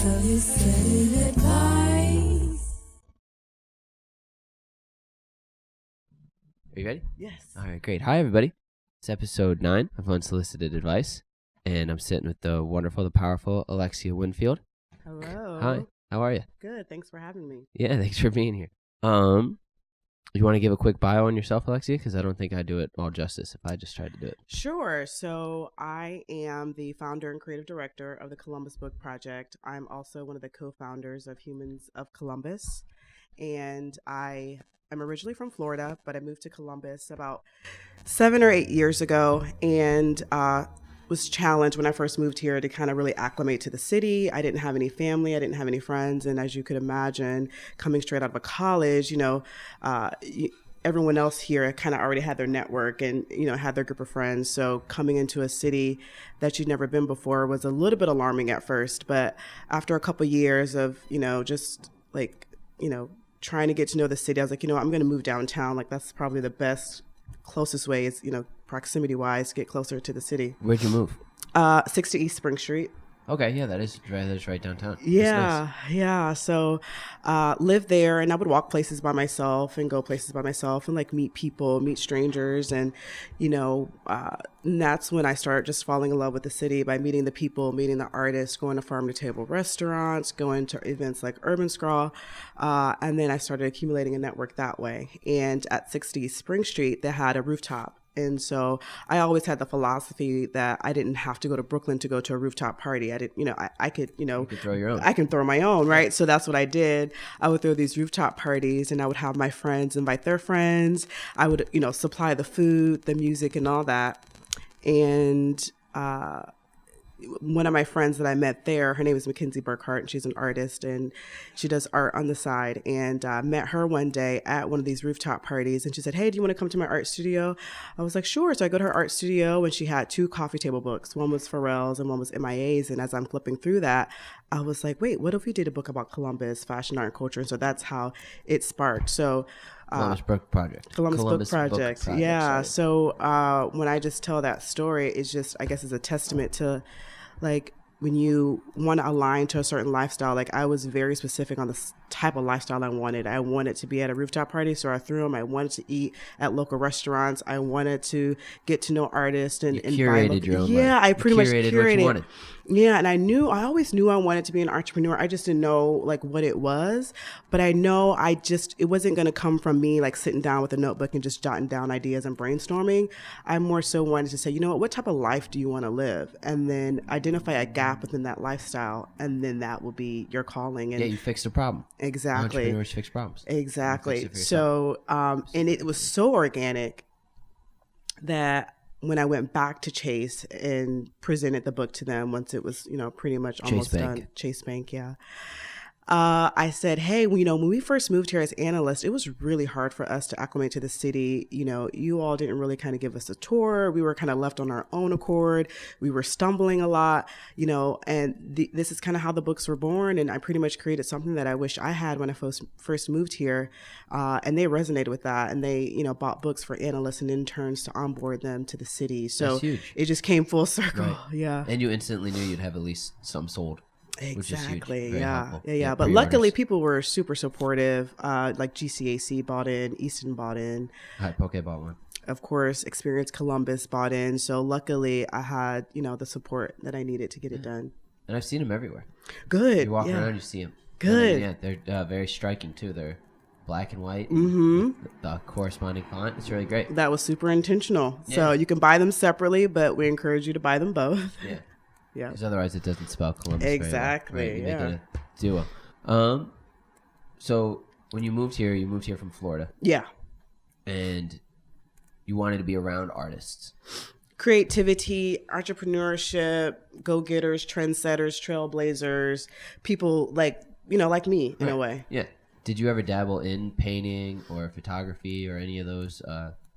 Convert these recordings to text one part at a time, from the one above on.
Unsolicited advice. Are you ready? Yes. All right, great. Hi, everybody. It's episode 9 of Unsolicited Advice, and I'm sitting with the wonderful, the powerful Alexia Windfield. Hello. Hi. How are you? Good. Thanks for having me. Yeah, thanks for being here. You want to give a quick bio on yourself, Alexia? Because I don't think I do it all justice if I just tried to do it. Sure. So I am the founder and creative director of the Columbus Book Project. I'm also one of the co-founders of Humans of Columbus. And I'm originally from Florida, but I moved to Columbus about 7 or 8 years ago and was challenged when I first moved here to kind of really acclimate to the city. I didn't have any family. I didn't have any friends. And as you could imagine, coming straight out of a college, everyone else here kind of already had their network and, had their group of friends. So coming into a city that you'd never been before was a little bit alarming at first. But after a couple of years of, trying to get to know the city, I was like, I'm going to move downtown. Like, that's probably the best, closest way is, proximity wise, to get closer to the city. Where'd you move? 60 East Spring Street. Okay, yeah, that is right downtown. Yeah, yeah. So lived there, and I would walk places by myself and go places by myself and meet people, meet strangers. And, and that's when I started just falling in love with the city by meeting the people, meeting the artists, going to farm to table restaurants, going to events like Urban Scrawl. And then I started accumulating a network that way. And at 60 Spring Street, they had a rooftop. And so I always had the philosophy that I didn't have to go to Brooklyn to go to a rooftop party. I didn't, I could, You could throw your own. I can throw my own, right? So that's what I did. I would throw these rooftop parties and I would have my friends invite their friends. I would, supply the food, the music and all that. And, one of my friends that I met there, her name is Mackenzie Burkhart, and she's an artist, and she does art on the side. And met her one day at one of these rooftop parties, and she said, "Hey, do you want to come to my art studio?" I was like, "Sure." So I go to her art studio, and she had 2 coffee table books. One was Pharrell's, and one was MIA's. And as I'm flipping through that, I was like, "Wait, what if we did a book about Columbus, fashion, art, and culture?" And so that's how it sparked. So. Columbus Book Project. Columbus Book Project. Yeah. Sorry. So when I just tell that story, it's just, I guess, it's a testament to when you want to align to a certain lifestyle. I was very specific on the type of lifestyle I wanted. I wanted to be at a rooftop party, so I threw them. I wanted to eat at local restaurants. I wanted to get to know artists and curated your own yeah, life. I pretty much curated what you wanted. Yeah, and I always knew I wanted to be an entrepreneur. I just didn't know what it was, but I know it wasn't going to come from me sitting down with a notebook and just jotting down ideas and brainstorming. I more so wanted to say, what type of life do you want to live? And then identify a gap within that lifestyle, and then that will be your calling. And yeah, you fixed a problem. Exactly. Entrepreneurs fix problems. Exactly. So, and it was so organic that when I went back to Chase and presented the book to them once it was, pretty much almost done. Chase Bank, yeah. I said, hey, when we first moved here as analysts, it was really hard for us to acclimate to the city. You all didn't really kind of give us a tour. We were kind of left on our own accord. We were stumbling a lot, and this is kind of how the books were born. And I pretty much created something that I wish I had when I first moved here. And they resonated with that. And they, bought books for analysts and interns to onboard them to the city. So it just came full circle. Right. Yeah. And you instantly knew you'd have at least some sold. Exactly. Yeah. But luckily, people were super supportive. GCAC bought in, Easton bought in. Hi, Poke bought one. Of course, Experience Columbus bought in. So luckily, I had the support that I needed to get it done. And I've seen them everywhere. Good. You walk around, you see them. Good. Yeah, they're very striking too. They're black and white. Mm-hmm. The corresponding font. It's really great. That was super intentional. Yeah. So you can buy them separately, but we encourage you to buy them both. Yeah. Yeah. Because otherwise it doesn't spell Columbus. Exactly. Right? You make it a duo. So when you moved here from Florida. Yeah. And you wanted to be around artists. Creativity, entrepreneurship, go-getters, trendsetters, trailblazers, people like me in a way. Yeah. Did you ever dabble in painting or photography or any of those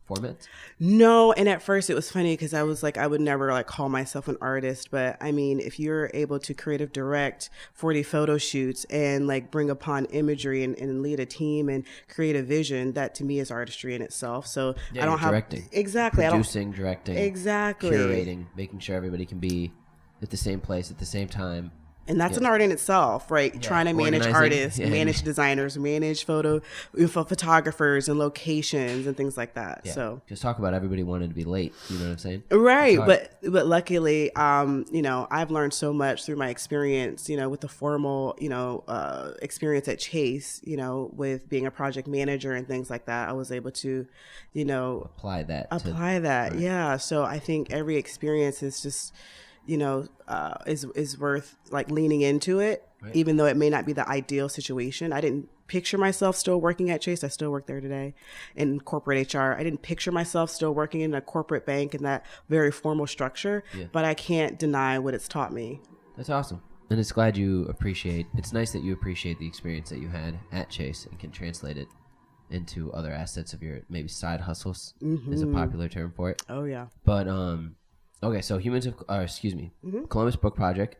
formats? No, and at first it was funny because I was like, I would never call myself an artist, but I mean, if you're able to creative direct 40 photo shoots and bring upon imagery and lead a team and create a vision, that to me is artistry in itself. So yeah, I don't have directing, exactly producing, directing, exactly, curating, making sure everybody can be at the same place at the same time. And that's an art in itself, right? Yeah, trying to manage organizing. artists, Yeah. manage designers, manage photographers and locations and things like that. Yeah. So just talk about everybody wanting to be late. You know what I'm saying? right, but luckily, you know, I've learned so much through my experience, you know, with the formal, you know, experience at Chase, you know, with being a project manager and things like that. I was able to, you know, apply that. Right. Yeah. So I think every experience is just, you know, is worth like leaning into it, right. Even though it may not be the ideal situation. I didn't picture myself still working at Chase. I still work there today in corporate HR. I didn't picture myself still working in a corporate bank in that very formal structure, but I can't deny what it's taught me. That's awesome. And it's nice that you appreciate the experience that you had at Chase and can translate it into other assets of your maybe side hustles is a popular term for it. Oh yeah. But, okay, so Columbus Book Project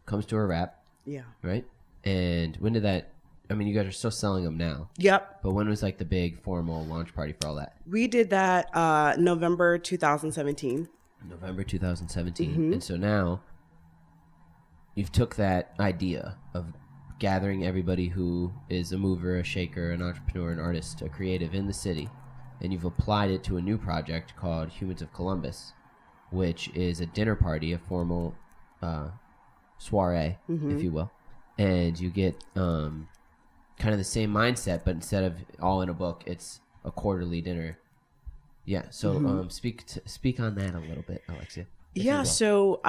comes to a wrap. Yeah. Right? And when did that, I mean, you guys are still selling them now. Yep. But when was like the big formal launch party for all that? We did that November 2017. November 2017. And so now you've took that idea of gathering everybody who is a mover, a shaker, an entrepreneur, an artist, a creative in the city, and you've applied it to a new project called Humans of Columbus, which is a dinner party, a formal soiree, if you will. And you get kind of the same mindset, but instead of all in a book, it's a quarterly dinner. Yeah. So speak on that a little bit, Alexia. Yeah. So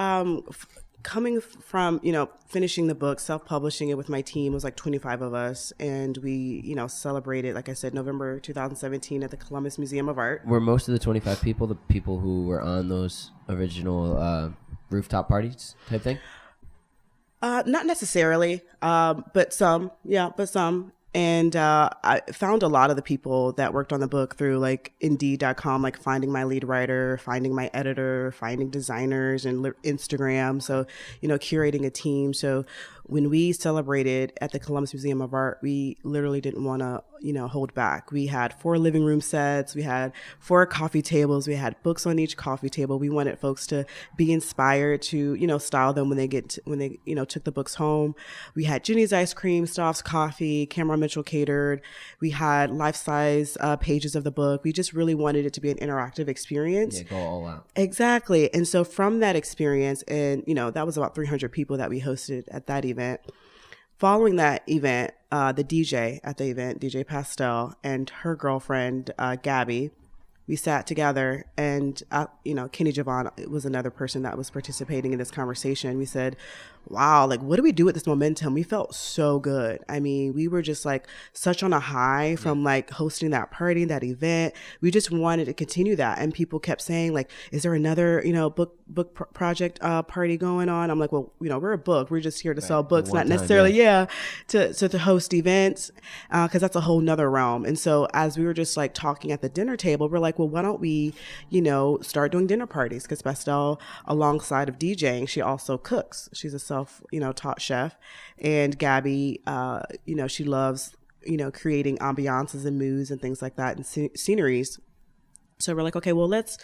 coming from, you know, finishing the book, self-publishing it with my team, was like 25 of us. And we, you know, celebrated, like I said, November 2017 at the Columbus Museum of Art. Were most of the 25 people the people who were on those original rooftop parties type thing? Not necessarily, but some. And I found a lot of the people that worked on the book through like Indeed.com, like finding my lead writer, finding my editor, finding designers and Instagram. So, you know, curating a team. So when we celebrated at the Columbus Museum of Art, we literally didn't want to, you know, hold back. We had 4 living room sets. We had 4 coffee tables. We had books on each coffee table. We wanted folks to be inspired to, you know, style them when they, you know, took the books home. We had Jenny's ice cream, Staff's coffee, Cameron Mitchell catered. We had life-size pages of the book. We just really wanted it to be an interactive experience. Yeah, go all out. Exactly. And so from that experience, and, you know, that was about 300 people that we hosted at that event. Following that event, the DJ at the event, DJ Pastel, and her girlfriend, Gabby, we sat together, and, you know, Kenny Javon was another person that was participating in this conversation. We said, wow, like, what do we do with this momentum? We felt so good. I mean, we were just like such on a high from like hosting that party, that event. We just wanted to continue that. And people kept saying like, is there another, you know, book project party going on? I'm like, well, you know, we're a book. We're just here to sell books, not necessarily, to host events, because that's a whole nother realm. And so as we were just like talking at the dinner table, we're like, well, why don't we, you know, start doing dinner parties? Because Pastel, alongside of DJing, she also cooks. She's a taught chef. And Gabby, you know, she loves, you know, creating ambiances and moods and things like that and sceneries. So we're like, okay, well, let's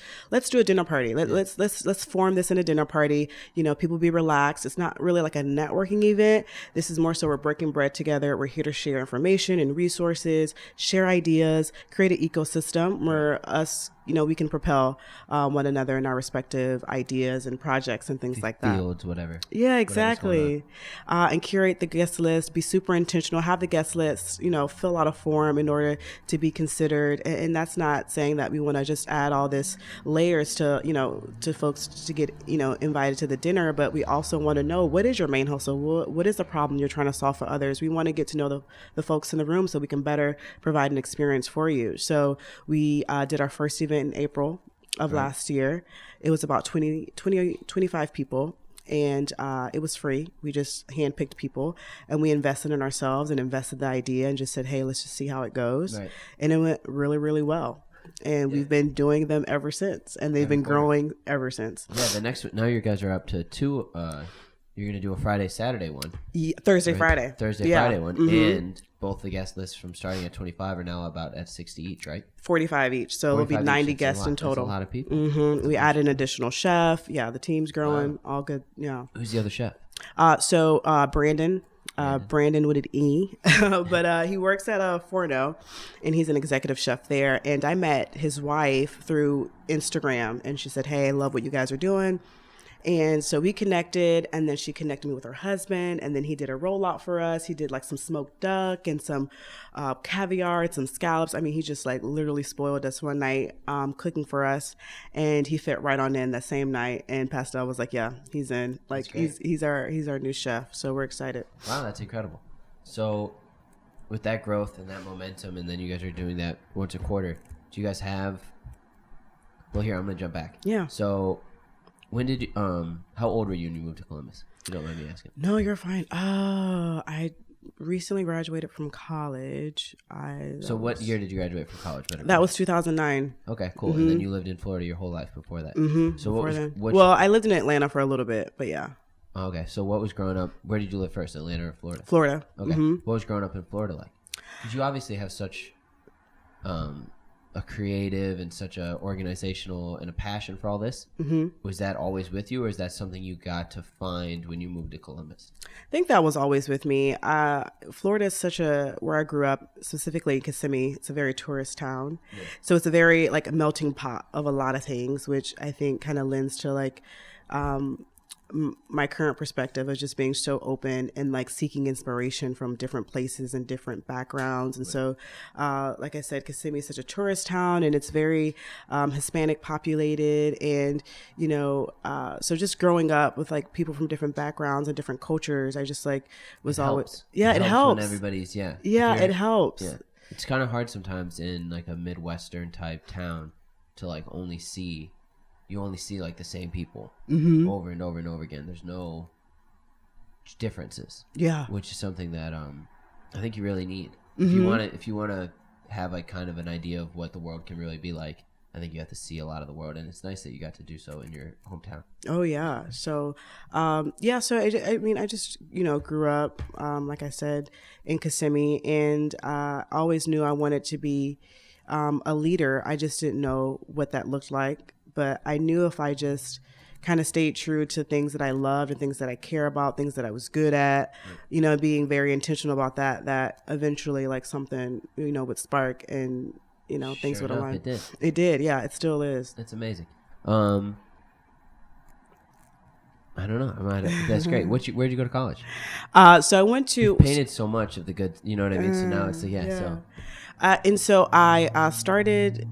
do a dinner party. Let's form this in a dinner party. You know, people be relaxed. It's not really like a networking event. This is more so we're breaking bread together. We're here to share information and resources, share ideas, create an ecosystem where us, you know, we can propel one another in our respective ideas and projects and things like that. Fields, whatever. Yeah, exactly. And curate the guest list, be super intentional, have the guest list, you know, fill out a form in order to be considered. And that's not saying that we want to just add all this layers to, you know, to folks to get, you know, invited to the dinner, but we also want to know, what is your main hustle? What is the problem you're trying to solve for others? We want to get to know the folks in the room so we can better provide an experience for you. So we did our first event in April of last year. It was about 25 people, and it was free. We just handpicked people, and we invested in ourselves and invested the idea and just said, hey, let's just see how it goes. Right. And it went really, really well. And we've been doing them ever since, and they've been growing ever since. Yeah, the next, now you guys are up to 2, you're going to do a Friday, Saturday one. Thursday, Friday. Friday one. Mm-hmm. And both the guest lists from starting at 25 are now about at 60 each, right? 45 each. So it'll be 90 guests in total. That's a lot of people. Mm-hmm. We added an additional chef. Yeah, the team's growing. Wow. All good. Yeah. Who's the other chef? Brandon. Brandon with an E, but he works at Forno, and he's an executive chef there. And I met his wife through Instagram, and she said, "Hey, I love what you guys are doing." And so we connected, and then she connected me with her husband, and then he did a rollout for us. He did like some smoked duck and some caviar and some scallops. I mean, he just like literally spoiled us one night cooking for us, and he fit right on in that same night. And Pastel was like, "Yeah, he's in. Like he's our new chef." So we're excited. Wow, that's incredible. So with that growth and that momentum, and then you guys are doing that once a quarter, do you guys have? Well, here I'm gonna jump back. Yeah. So. When did you, how old were you when you moved to Columbus? If you don't mind me asking. No, you're fine. I recently graduated from college. What year did you graduate from college? That was 2009. Okay, cool. And then you lived in Florida your whole life before that. So I lived in Atlanta for a little bit, but yeah. Okay, so what was growing up? Where did you live first, Atlanta or Florida? Florida. Okay. What was growing up in Florida like? Because you obviously have such a creative and such a organizational and a passion for all this. Was that always with you, or is that something you got to find when you moved to Columbus? I think that was always with me. Florida is where I grew up, specifically in Kissimmee. It's a very tourist town. Yeah. So it's a very like a melting pot of a lot of things, which I think kind of lends to like my current perspective of just being so open and like seeking inspiration from different places and different backgrounds. And so, like I said, Kissimmee is such a tourist town, and it's very Hispanic populated. And, so just growing up with like people from different backgrounds and different cultures, I just like was always, it helps. When everybody's, it helps. Yeah. It's kind of hard sometimes in like a Midwestern type town to like you only see like the same people over and over and over again. There's no differences. Yeah. Which is something that I think you really need. If you want to have like kind of an idea of what the world can really be like, I think you have to see a lot of the world, and it's nice that you got to do so in your hometown. Oh yeah. So so I just grew up like I said in Kissimmee, and I always knew I wanted to be a leader. I just didn't know what that looked like. But I knew if I just kind of stayed true to things that I loved and things that I care about, things that I was good at, being very intentional about that eventually like something, would spark and, things would align. It did. Yeah, it still is. That's amazing. I don't know. That's great. Where'd you go to college? So I went to... You've painted so much of the good, you know what I mean? So now it's and so I started...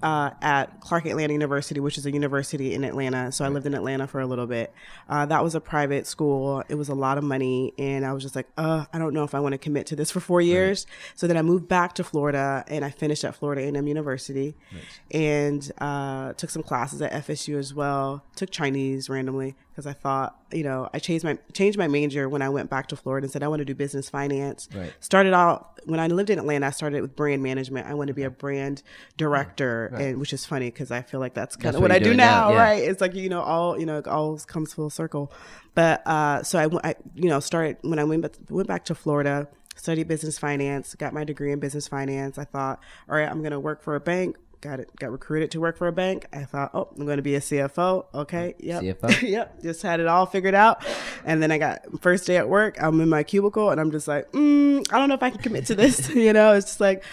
at Clark Atlanta University, which is a university in Atlanta. So I lived in Atlanta for a little bit. That was a private school. It was a lot of money. And I was just like, I don't know if I want to commit to this for 4 years. Right. So then I moved back to Florida, and I finished at Florida A&M University. Nice. And took some classes at FSU as well. Took Chinese randomly because I thought, I changed my major when I went back to Florida and said I want to do business finance. Right. Started out, when I lived in Atlanta, I started with brand management. I wanted to be a brand director, and which is funny because I feel like that's kind of what I do now, right? It's like, it all comes full circle. But so I started when I went back to Florida, studied business finance, got my degree in business finance. I thought, all right, I'm going to work for a bank. Got recruited to work for a bank. I thought, I'm going to be a CFO. Okay. Yep. CFO. Yep. Just had it all figured out. And then I got first day at work. I'm in my cubicle and I'm just like, I don't know if I can commit to this. It's just like,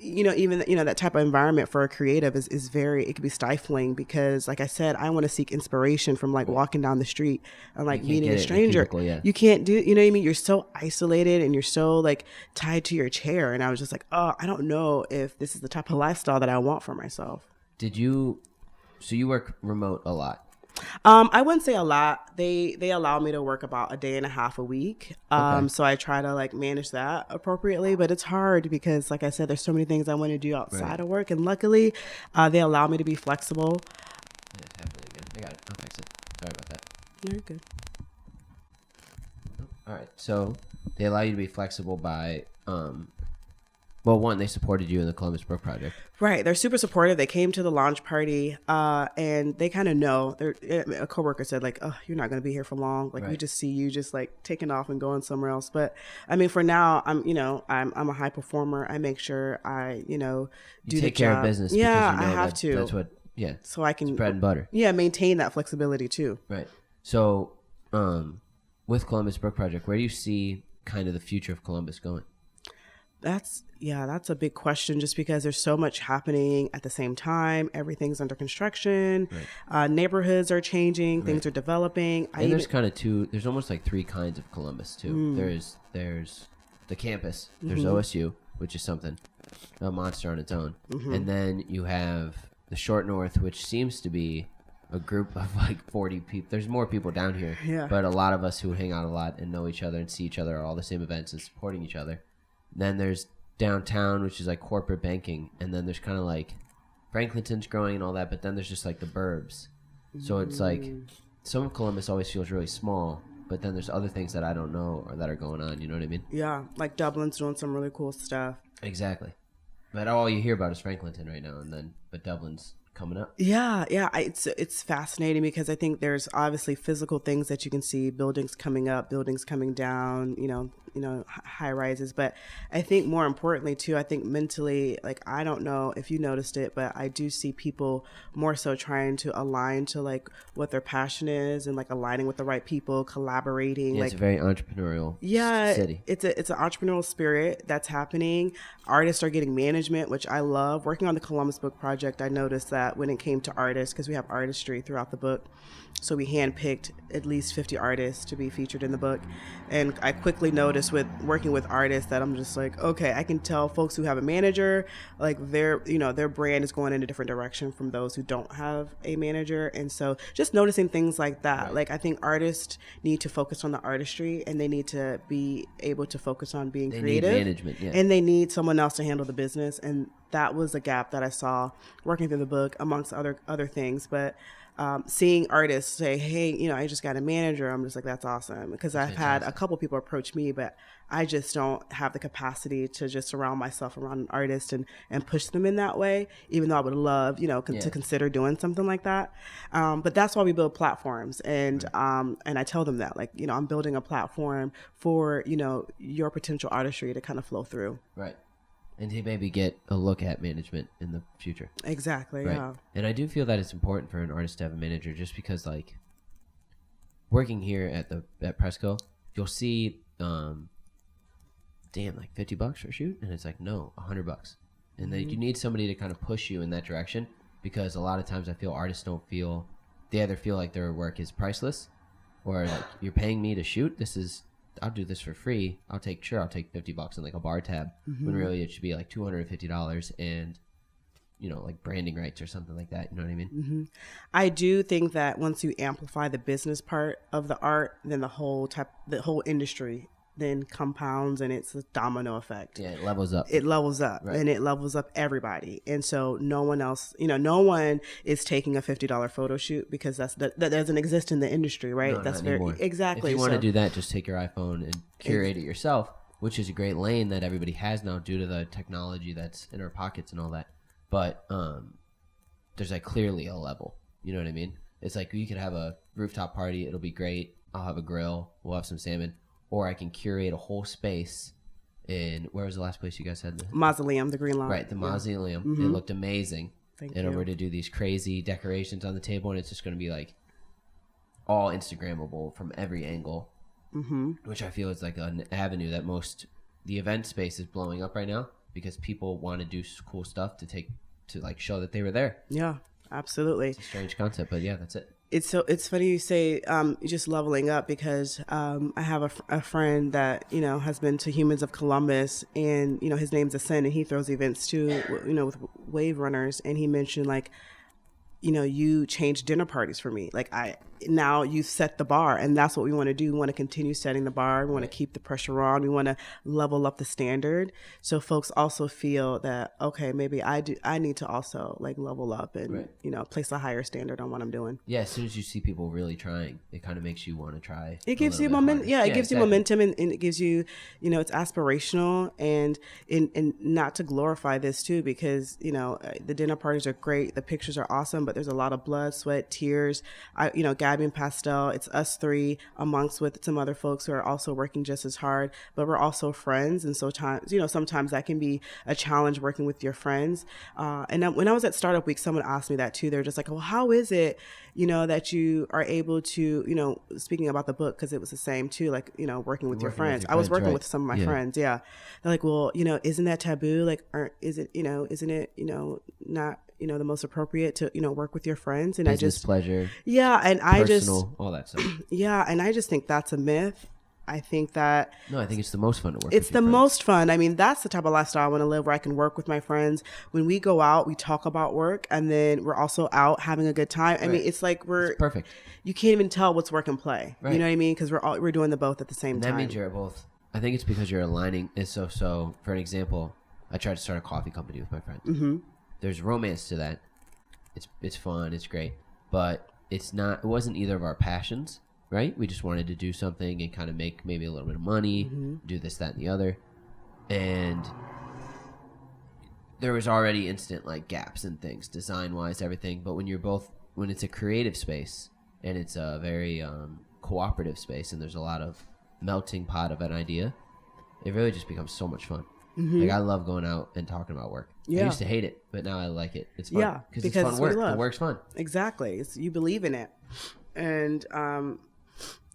even, that type of environment for a creative is very, it can be stifling because like I said, I want to seek inspiration from like walking down the street and like meeting a stranger. You can't do, what I mean? You're so isolated and you're so like tied to your chair. And I was just like, I don't know if this is the type of lifestyle that I want for myself. So you work remote a lot? I wouldn't say a lot. They allow me to work about a day and a half a week. So I try to like manage that appropriately, but it's hard because like I said, there's so many things I want to do outside of work. And luckily, they allow me to be flexible. Yeah, it's happening again. I got it. I'll fix it. Sorry about that. You're good. All right. So they allow you to be flexible by, well, one, they supported you in the Columbus Book Project. Right. They're super supportive. They came to the launch party and they kind of know. A coworker said like, you're not going to be here for long. Like we just see you just like taking off and going somewhere else. But I mean, for now, I'm a high performer. I make sure I, do take care of business. Yeah, because I have to. That's what, so I can. It's bread and butter. Yeah. Maintain that flexibility too. Right. So, with Columbus Book Project, where do you see kind of the future of Columbus going? That's a big question, just because there's so much happening at the same time. Everything's under construction. Right. Neighborhoods are changing. Right. Things are developing. And there's almost like three kinds of Columbus too. There's the campus. There's OSU, which is something, a monster on its own. And then you have the Short North, which seems to be a group of like 40 people. There's more people down here, but a lot of us who hang out a lot and know each other and see each other at all the same events and supporting each other. Then there's downtown, which is like corporate banking, and then there's kind of like Franklinton's growing and all that, but then there's just like the burbs. So it's like some of Columbus always feels really small, but then there's other things that I don't know or that are going on. You know what I mean? Yeah, like Dublin's doing some really cool stuff. Exactly. But all you hear about is Franklinton right now, but Dublin's coming up. It's fascinating, because I think there's obviously physical things that you can see, buildings coming up, buildings coming down, high rises. But I think more importantly too, I think mentally, like, I don't know if you noticed it, but I do see people more so trying to align to like what their passion is, and like aligning with the right people, collaborating. It's a very entrepreneurial city. It's an entrepreneurial spirit that's happening. Artists are getting management, which I love. Working on the Columbus Book Project, I noticed that when it came to artists, because we have artistry throughout the book, so we handpicked at least 50 artists to be featured in the book. And I quickly noticed with working with artists that I'm just like, okay, I can tell folks who have a manager, like their brand is going in a different direction from those who don't have a manager. And so just noticing things like that. Right. Like, I think artists need to focus on the artistry, and they need to be able to focus on being creative. Need management, and they need someone else to handle the business. And that was a gap that I saw working through the book, amongst other things. But seeing artists say, hey, I just got a manager, I'm just like, that's awesome. Because I've had a couple people approach me, but I just don't have the capacity to just surround myself around an artist and push them in that way, even though I would love, to consider doing something like that. But that's why we build platforms. And I tell them that, like, I'm building a platform for, your potential artistry to kind of flow through. Right. And to maybe get a look at management in the future. Exactly, right. Yeah. And I do feel that it's important for an artist to have a manager, just because, like, working here at Presco, you'll see, like $50 for a shoot, and it's like, no, $100. And then you need somebody to kind of push you in that direction, because a lot of times I feel artists they either feel like their work is priceless, or like, you're paying me to shoot, I'll do this for free. I'll take $50 and like a bar tab, when really it should be like $250 and, like branding rights or something like that. You know what I mean? I do think that once you amplify the business part of the art, then the whole industry then compounds, and it's a domino effect. Yeah, it levels up. Right. And it levels up everybody. And so no one is taking a $50 photo shoot, because that doesn't exist in the industry, right? No, that's not anymore. Exactly. If you want to do that, just take your iPhone and curate it yourself, which is a great lane that everybody has now due to the technology that's in our pockets and all that. But there's like clearly a level. You know what I mean? It's like, you could have a rooftop party. It'll be great. I'll have a grill. We'll have some salmon. Or I can curate a whole space in, where was the last place you guys had? Mausoleum, the Green Line. Right, the Mausoleum. It looked amazing. Thank you. And we're to do these crazy decorations on the table, and it's just going to be like all Instagrammable from every angle, which I feel is like an avenue that the event space is blowing up right now, because people want to do cool stuff to like show that they were there. Yeah, absolutely. It's a strange concept, but yeah, that's it. It's funny you say just leveling up, because I have a friend that has been to Humans of Columbus, and his name's Ascend, and he throws events too, with wave runners, and he mentioned, like, you changed dinner parties for me. Like, now you set the bar, and that's what we want to do. We want to continue setting the bar. We want to keep the pressure on. We want to level up the standard, so folks also feel that, okay, maybe I need to also like level up and place a higher standard on what I'm doing. Yeah, as soon as you see people really trying, it kind of makes you want to try. It gives you momentum. Yeah, it gives you momentum, and it gives you, it's aspirational, and not to glorify this too, because the dinner parties are great, the pictures are awesome, but there's a lot of blood, sweat, tears. Gabby and Pastel, it's us three amongst with some other folks who are also working just as hard, but we're also friends. And so sometimes that can be a challenge working with your friends. When I was at Startup Week, someone asked me that too. They're just like, well, how is it, that you are able to, speaking about the book, because it was the same too, like, working with your friends. I was working with some of my friends. Yeah. They're like, well, isn't that taboo? Like, isn't it, not, the most appropriate to, work with your friends? And business pleasure. Yeah. And personal, all that stuff. Yeah. And I just think that's a myth. I think it's the most fun to work with. It's the most fun. I mean, that's the type of lifestyle I want to live, where I can work with my friends. When we go out, we talk about work, and then we're also out having a good time. I mean, it's like it's perfect. You can't even tell what's work and play. Right. You know what I mean? Because we're doing the both at the same time. That means you're both. I think it's because you're aligning. So for an example, I tried to start a coffee company with my friends. Mm-hmm. There's romance to that. It's fun. It's great, but it wasn't either of our passions. Right? We just wanted to do something and kind of make maybe a little bit of money, do this, that, and the other. And there was already instant like gaps and things, design-wise, everything. But when it's a creative space and it's a very cooperative space and there's a lot of melting pot of an idea, it really just becomes so much fun. Mm-hmm. Like, I love going out and talking about work. Yeah. I used to hate it, but now I like it. It's fun. Yeah, because it's fun work. The work's fun. Exactly. You believe in it. And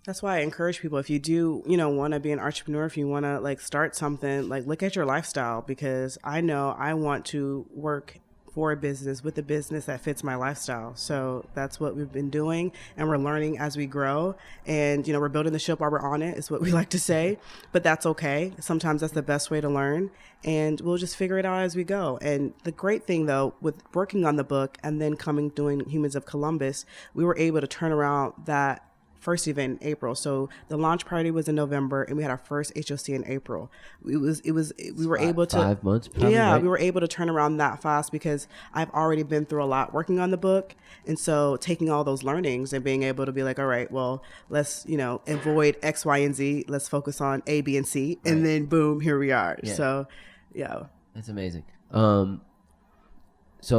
that's why I encourage people, if you do, want to be an entrepreneur, if you want to like start something, like look at your lifestyle, because I know I want to work for a business with a business that fits my lifestyle. So that's what we've been doing, and we're learning as we grow. And, we're building the ship while we're on it, is what we like to say, but that's okay. Sometimes that's the best way to learn, and we'll just figure it out as we go. And the great thing though, with working on the book and then doing Humans of Columbus, we were able to turn around that first event in April. So the launch party was in November, and we had our first HOC in April. We were able to 5 months. Probably, yeah, right? We were able to turn around that fast because I've already been through a lot working on the book. And so taking all those learnings and being able to be like, all right, well, let's, avoid X, Y, and Z. Let's focus on A, B, and C. Right. And then boom, here we are. Yeah. So, yeah. That's amazing. So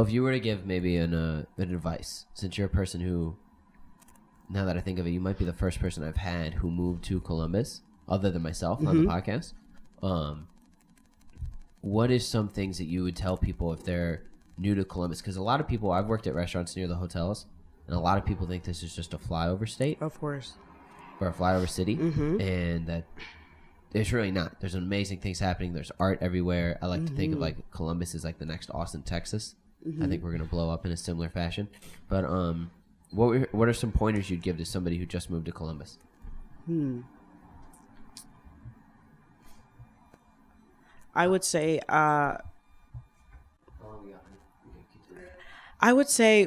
if you were to give maybe an advice, since you're a person who, now that I think of it, you might be the first person I've had who moved to Columbus, other than myself, on the podcast. What is some things that you would tell people if they're new to Columbus? Because a lot of people, I've worked at restaurants near the hotels, and a lot of people think this is just a flyover state. Of course. Or a flyover city. And that it's really not. There's amazing things happening. There's art everywhere. I like to think of like Columbus as like the next Austin, Texas. I think we're going to blow up in a similar fashion. But what are some pointers you'd give to somebody who just moved to Columbus? I would say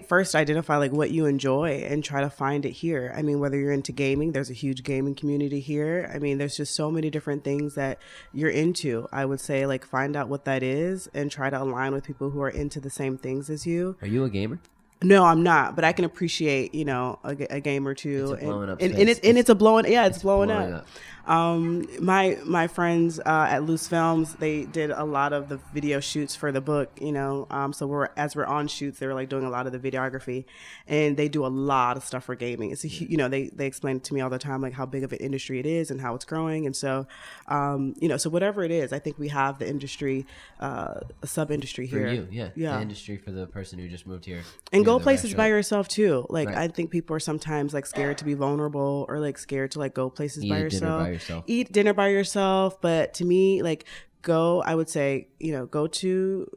first identify like what you enjoy and try to find it here. I mean, whether you're into gaming, there's a huge gaming community here. I mean, there's just so many different things that you're into. I would say like find out what that is and try to align with people who are into the same things as you. Are you a gamer? No, I'm not, but I can appreciate, a game or two. It's a blowing up it's a blowing, it's blowing up. My friends at Loose Films, they did a lot of the video shoots for the book, so as we're on shoots, they were like doing a lot of the videography, and they do a lot of stuff for gaming. It's they explain to me all the time like how big of an industry it is and how it's growing, and so so whatever it is, I think we have the industry, a sub industry here. For you, yeah, the industry for the person who just moved here. And go places by yourself too. Like I think people are sometimes like scared to be vulnerable or like scared to like go places by yourself. Eat dinner by yourself. But to me, like I would say, go to,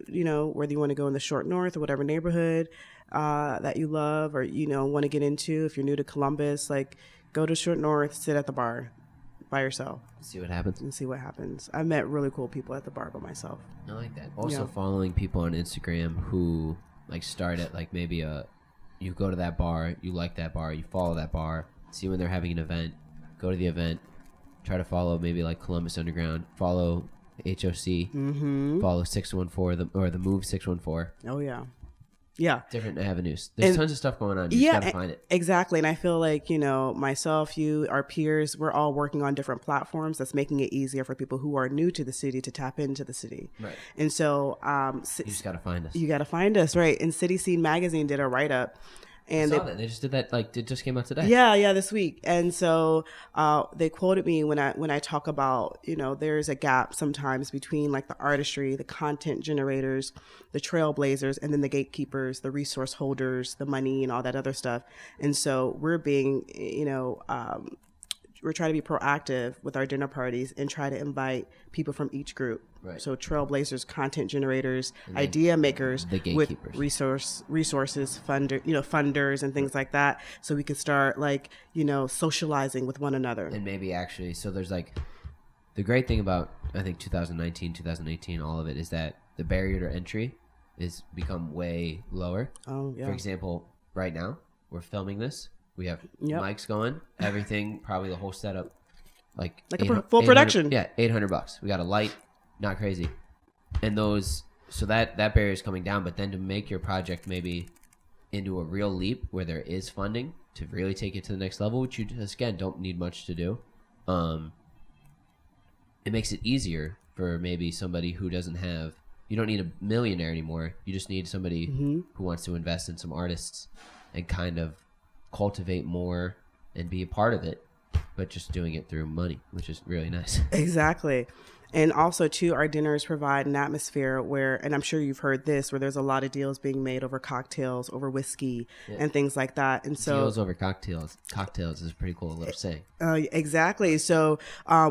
whether you want to go in the short north or whatever neighborhood that you love or, want to get into. If you're new to Columbus, like go to short north, sit at the bar by yourself. See what happens. I've met really cool people at the bar by myself. I like that. Also following people on Instagram who like start at like maybe you go to that bar, you like that bar, you follow that bar, see when they're having an event, go to the event, try to follow maybe like Columbus Underground, follow HOC, follow 614 or the Move 614. Oh yeah. Yeah. different avenues. There's tons of stuff going on. You just gotta find it. Exactly. And I feel like, myself, you, our peers, we're all working on different platforms that's making it easier for people who are new to the city to tap into the city. Right. And so you just gotta find us. You gotta find us, right? And City Scene Magazine did a write-up. And I saw that. They just did that, it just came out today. Yeah, this week. And so they quoted me when I talk about, there's a gap sometimes between like the artistry, the content generators, the trailblazers, and then the gatekeepers, the resource holders, the money, and all that other stuff. And so we're being, we're trying to be proactive with our dinner parties and try to invite people from each group. Right. So trailblazers, content generators, idea makers, the gatekeepers, with resources, funders and things like that. So we can start socializing with one another. And maybe actually, so there's the great thing about, I think 2019, 2018, all of it is that the barrier to entry is become way lower. Oh, yeah. For example, right now we're filming this. We have Yep. mics going, everything, probably the whole setup, like a full production. Yeah, $800. We got a light, not crazy, and so that barrier is coming down. But then to make your project maybe into a real leap where there is funding to really take it to the next level, which you just, again, don't need much to do. It makes it easier for maybe somebody who doesn't have. You don't need a millionaire anymore. You just need somebody who wants to invest in some artists and kind of cultivate more and be a part of it, but just doing it through money, which is really nice. Exactly. And also, too, our dinners provide an atmosphere where, and I'm sure you've heard this, where there's a lot of deals being made over cocktails, over whiskey, and things like that. And so deals over cocktails is a pretty cool little saying. Exactly. So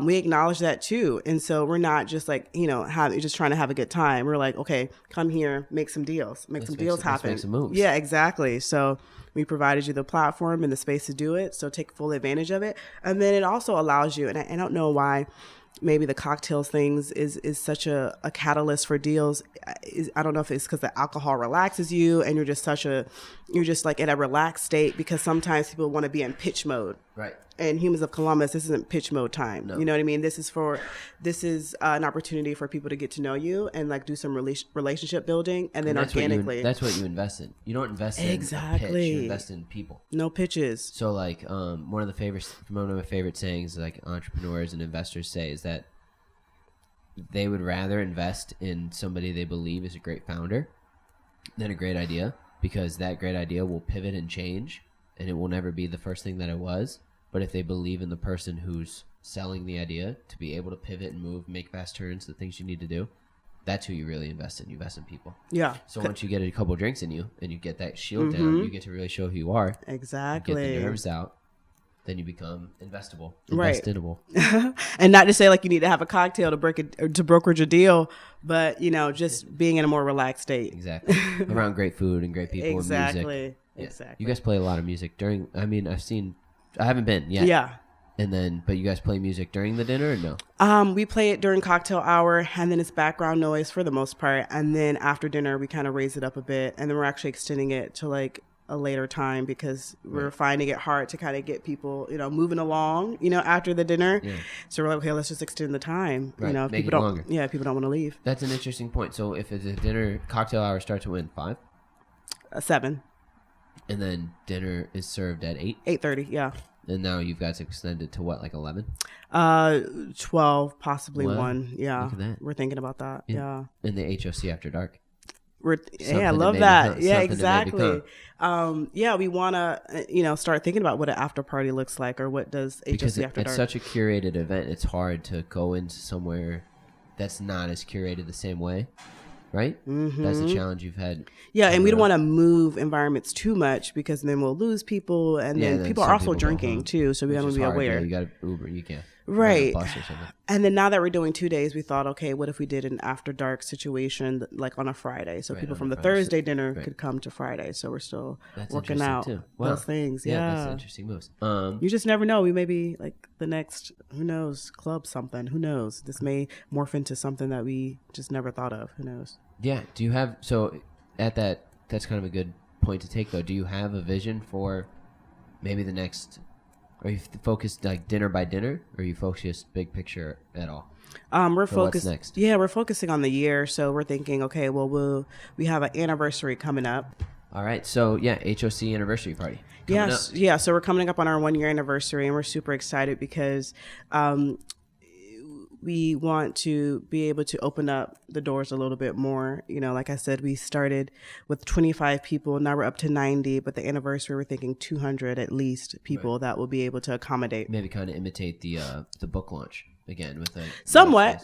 we acknowledge that too. And so we're not just just trying to have a good time. We're like, okay, come here, make some deals, happen. Let's make some moves. Yeah, exactly. So we provided you the platform and the space to do it. So take full advantage of it. And then it also allows you, and I don't know why maybe the cocktails things is such a catalyst for deals. I don't know if it's because the alcohol relaxes you and you're just like in a relaxed state, because sometimes people want to be in pitch mode. Right. And Humans of Columbus, this isn't pitch mode time. No. You know what I mean? This is an opportunity for people to get to know you and do some relationship building, and then organically. That's what you invest in. You don't invest in a pitch. You invest in people. No pitches. So one of my favorite sayings entrepreneurs and investors say is that they would rather invest in somebody they believe is a great founder than a great idea, because that great idea will pivot and change, and it will never be the first thing that it was. But if they believe in the person who's selling the idea to be able to pivot and move, make fast turns, the things you need to do, that's who you really invest in. You invest in people. Yeah. So once you get a couple drinks in you and you get that shield down, you get to really show who you are. Exactly. Get the nerves out. Then you become investable, right? Investable. And not to say you need to have a cocktail to brokerage a deal, but just being in a more relaxed state. Exactly. Around great food and great people and music. Yeah. Exactly. You guys play a lot of music during. I haven't been yet. Yeah. But you guys play music during the dinner or no? We play it during cocktail hour, and then it's background noise for the most part. And then after dinner, we kind of raise it up a bit, and then we're actually extending it to a later time, because we're finding it hard to kind of get people, moving along, after the dinner. Yeah. So we're like, okay, let's just extend the time. Right. Make people it longer. Yeah, people don't want to leave. That's an interesting point. So if it's a dinner, cocktail hour starts at when? 5? 7. And then dinner is served at 8? 8:30, yeah. And now you guys extended to what, 11? 12, possibly 1. Yeah. Look at that. We're thinking about that. Yeah. In the HOC After Dark. I love that. Yeah, exactly. We want to, start thinking about what an after party looks like, or what does HOC After Dark. It's such a curated event. It's hard to go into somewhere that's not as curated the same way. Right? Mm-hmm. That's the challenge you've had. Yeah, and we don't want to move environments too much, because then we'll lose people, and then people are also drinking too, so we got to be aware. Yeah, you got to Uber, you can't. Right. And then now that we're doing 2 days, we thought, okay, what if we did an after dark situation on a Friday? So people from the Thursday dinner could come to Friday. So we're still working out those things. Yeah. That's interesting moves. You just never know. We may be the next, who knows, club something. Who knows? This may morph into something that we just never thought of. Who knows? Yeah. Do you have, so at that's kind of a good point to take though. Do you have a vision for maybe the next, are you focused dinner by dinner, or are you focused big picture at all? We're focused. What's next? Yeah, we're focusing on the year. So we're thinking, okay, well, we have an anniversary coming up. All right. So yeah, HOC anniversary party. Yes. Yeah. So we're coming up on our 1 year anniversary, and we're super excited because we want to be able to open up the doors a little bit more. You know, like I said, we started with 25 people. Now we're up to 90, but the anniversary, we're thinking 200 at least people that will be able to accommodate. Maybe kind of imitate the book launch again with a somewhat.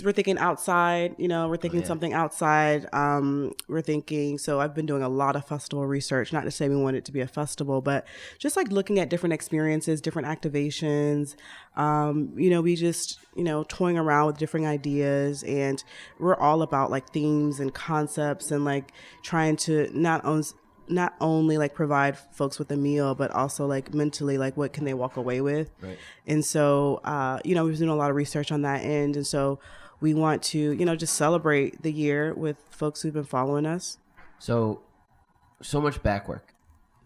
We're thinking outside, you know, we're thinking something outside. We're thinking, so I've been doing a lot of festival research, not to say we want it to be a festival, but just like looking at different experiences, different activations. You know, we just, you know, toying around with different ideas, and we're all about like themes and concepts and like trying to not only like provide folks with a meal, but also like mentally, like what can they walk away with? Right. And so, you know, we've been doing a lot of research on that end. And so we want to, you know, just celebrate the year with folks who've been following us. So much back work,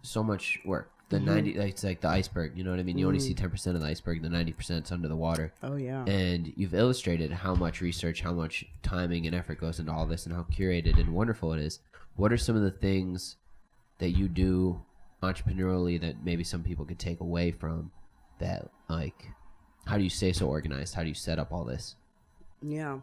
so much work. The 90, it's like the iceberg, you know what I mean? You only see 10% of the iceberg, the 90% is under the water. Oh, yeah. And you've illustrated how much research, how much timing and effort goes into all this and how curated and wonderful it is. What are some of the things that you do entrepreneurially that maybe some people could take away from that? Like, how do you stay so organized? How do you set up all this? Yeah.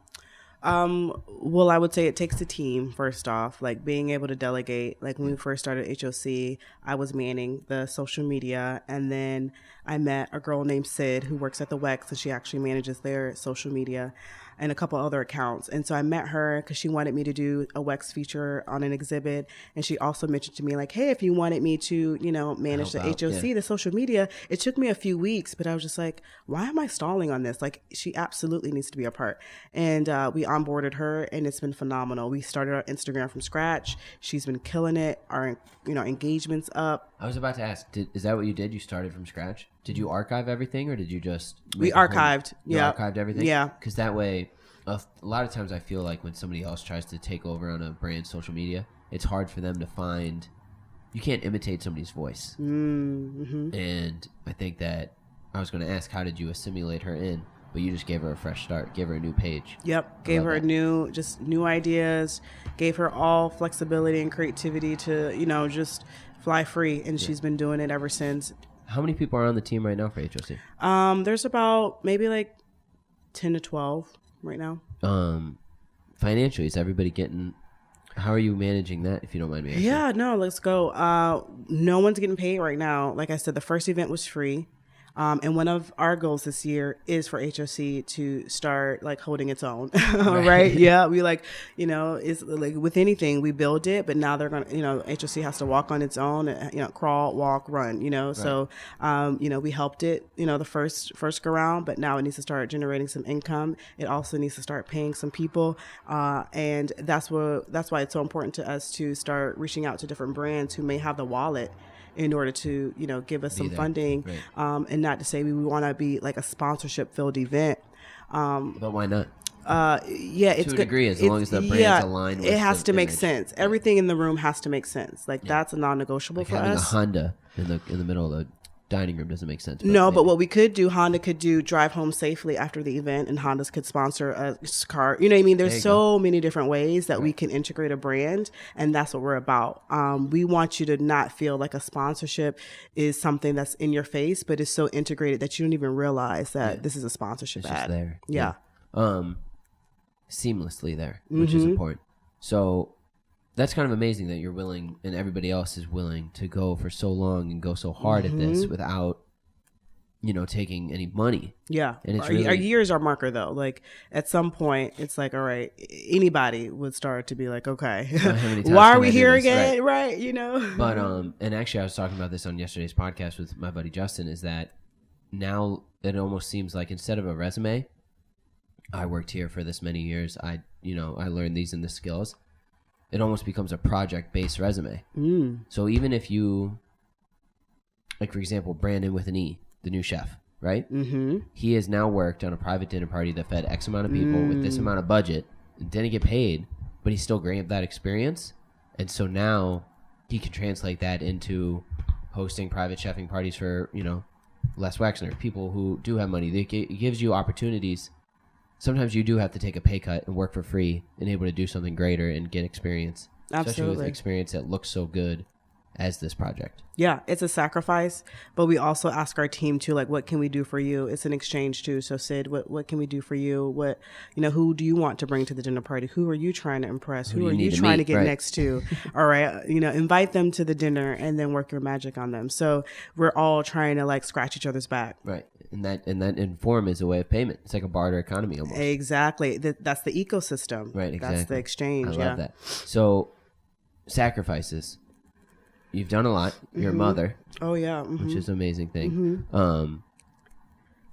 Well, I would say it takes a team, first off, like being able to delegate. Like when we first started HOC, I was manning the social media, and then I met a girl named Sid who works at the WEX, and she actually manages their social media and a couple other accounts. And so I met her because she wanted me to do a WEX feature on an exhibit. And she also mentioned to me like, hey, if you wanted me to, you know, manage the HOC, the social media, it took me a few weeks, but I was just like, why am I stalling on this? Like, she absolutely needs to be a part. And we onboarded her, and it's been phenomenal. We started our Instagram from scratch. She's been killing it. Our, you know, engagement's up. I was about to ask, is that what you did? You started from scratch? Did you archive everything, or did you just... We archived. Archived everything? Yeah. Because that way, a lot of times I feel like when somebody else tries to take over on a brand's social media, it's hard for them to find... You can't imitate somebody's voice. Mm-hmm. And I think that I was going to ask, how did you assimilate her in? But you just gave her a fresh start, gave her a new page. Yep, gave her new ideas, gave her all flexibility and creativity to, you know, just fly free. And she's been doing it ever since. How many people are on the team right now for HOC? There's about maybe like 10 to 12 right now. Financially, is everybody getting... How are you managing that, if you don't mind me asking? Yeah, no, let's go. No one's getting paid right now. Like I said, the first event was free. And one of our goals this year is for HOC to start like holding its own, right? Yeah, we like, you know, it's like with anything, we build it, but now they're going to, you know, HOC has to walk on its own, you know, crawl, walk, run, you know. Right. So, you know, we helped it, you know, the first go round, but now it needs to start generating some income. It also needs to start paying some people. And that's why it's so important to us to start reaching out to different brands who may have the wallet in order to, you know, give us some funding, right. And not to say we want to be like a sponsorship filled event. But why not? Yeah, it's to a degree, as long as the brand's aligned with it has to make image. Sense. Right. Everything in the room has to make sense. Like that's a non-negotiable like for having us. A Honda in the middle of the dining room doesn't make sense. But what we could do, Honda could do drive home safely after the event, and Hondas could sponsor a car. You know what I mean? There's so many different ways that we can integrate a brand, and that's what we're about. We want you to not feel like a sponsorship is something that's in your face, but it's so integrated that you don't even realize that this is a sponsorship ad. Just there. Yeah. Seamlessly there, which is important. So that's kind of amazing that you're willing and everybody else is willing to go for so long and go so hard at this without, you know, taking any money. Yeah. And it's our year is our marker though. Like at some point it's like, all right, anybody would start to be like, okay, why are we here again? Right. You know? But, and actually I was talking about this on yesterday's podcast with my buddy Justin, is that now it almost seems like instead of a resume, I worked here for this many years. I learned these and the skills. It almost becomes a project-based resume. So even if you, like for example, Brandon with an E, the new chef, right? Mm-hmm. He has now worked on a private dinner party that fed X amount of people with this amount of budget and didn't get paid, but he still gained that experience. And so now he can translate that into hosting private chefing parties for, you know, Les Wexner, people who do have money. It gives you opportunities. Sometimes you do have to take a pay cut and work for free and able to do something greater and get experience. especially with experience that looks so good as this project. Yeah, it's a sacrifice, but we also ask our team too, like, what can we do for you? It's an exchange too. So Sid, what can we do for you? What, who do you want to bring to the dinner party? Who are you trying to impress? Who are you trying to get next to? All right. Invite them to the dinner and then work your magic on them. So we're all trying to like scratch each other's back. Right. And that inform is a way of payment. It's like a barter economy almost. Exactly. That's the ecosystem. Right. Exactly. That's the exchange. I love that. So sacrifices. You've done a lot. You're a mother. Oh, yeah. Which is an amazing thing.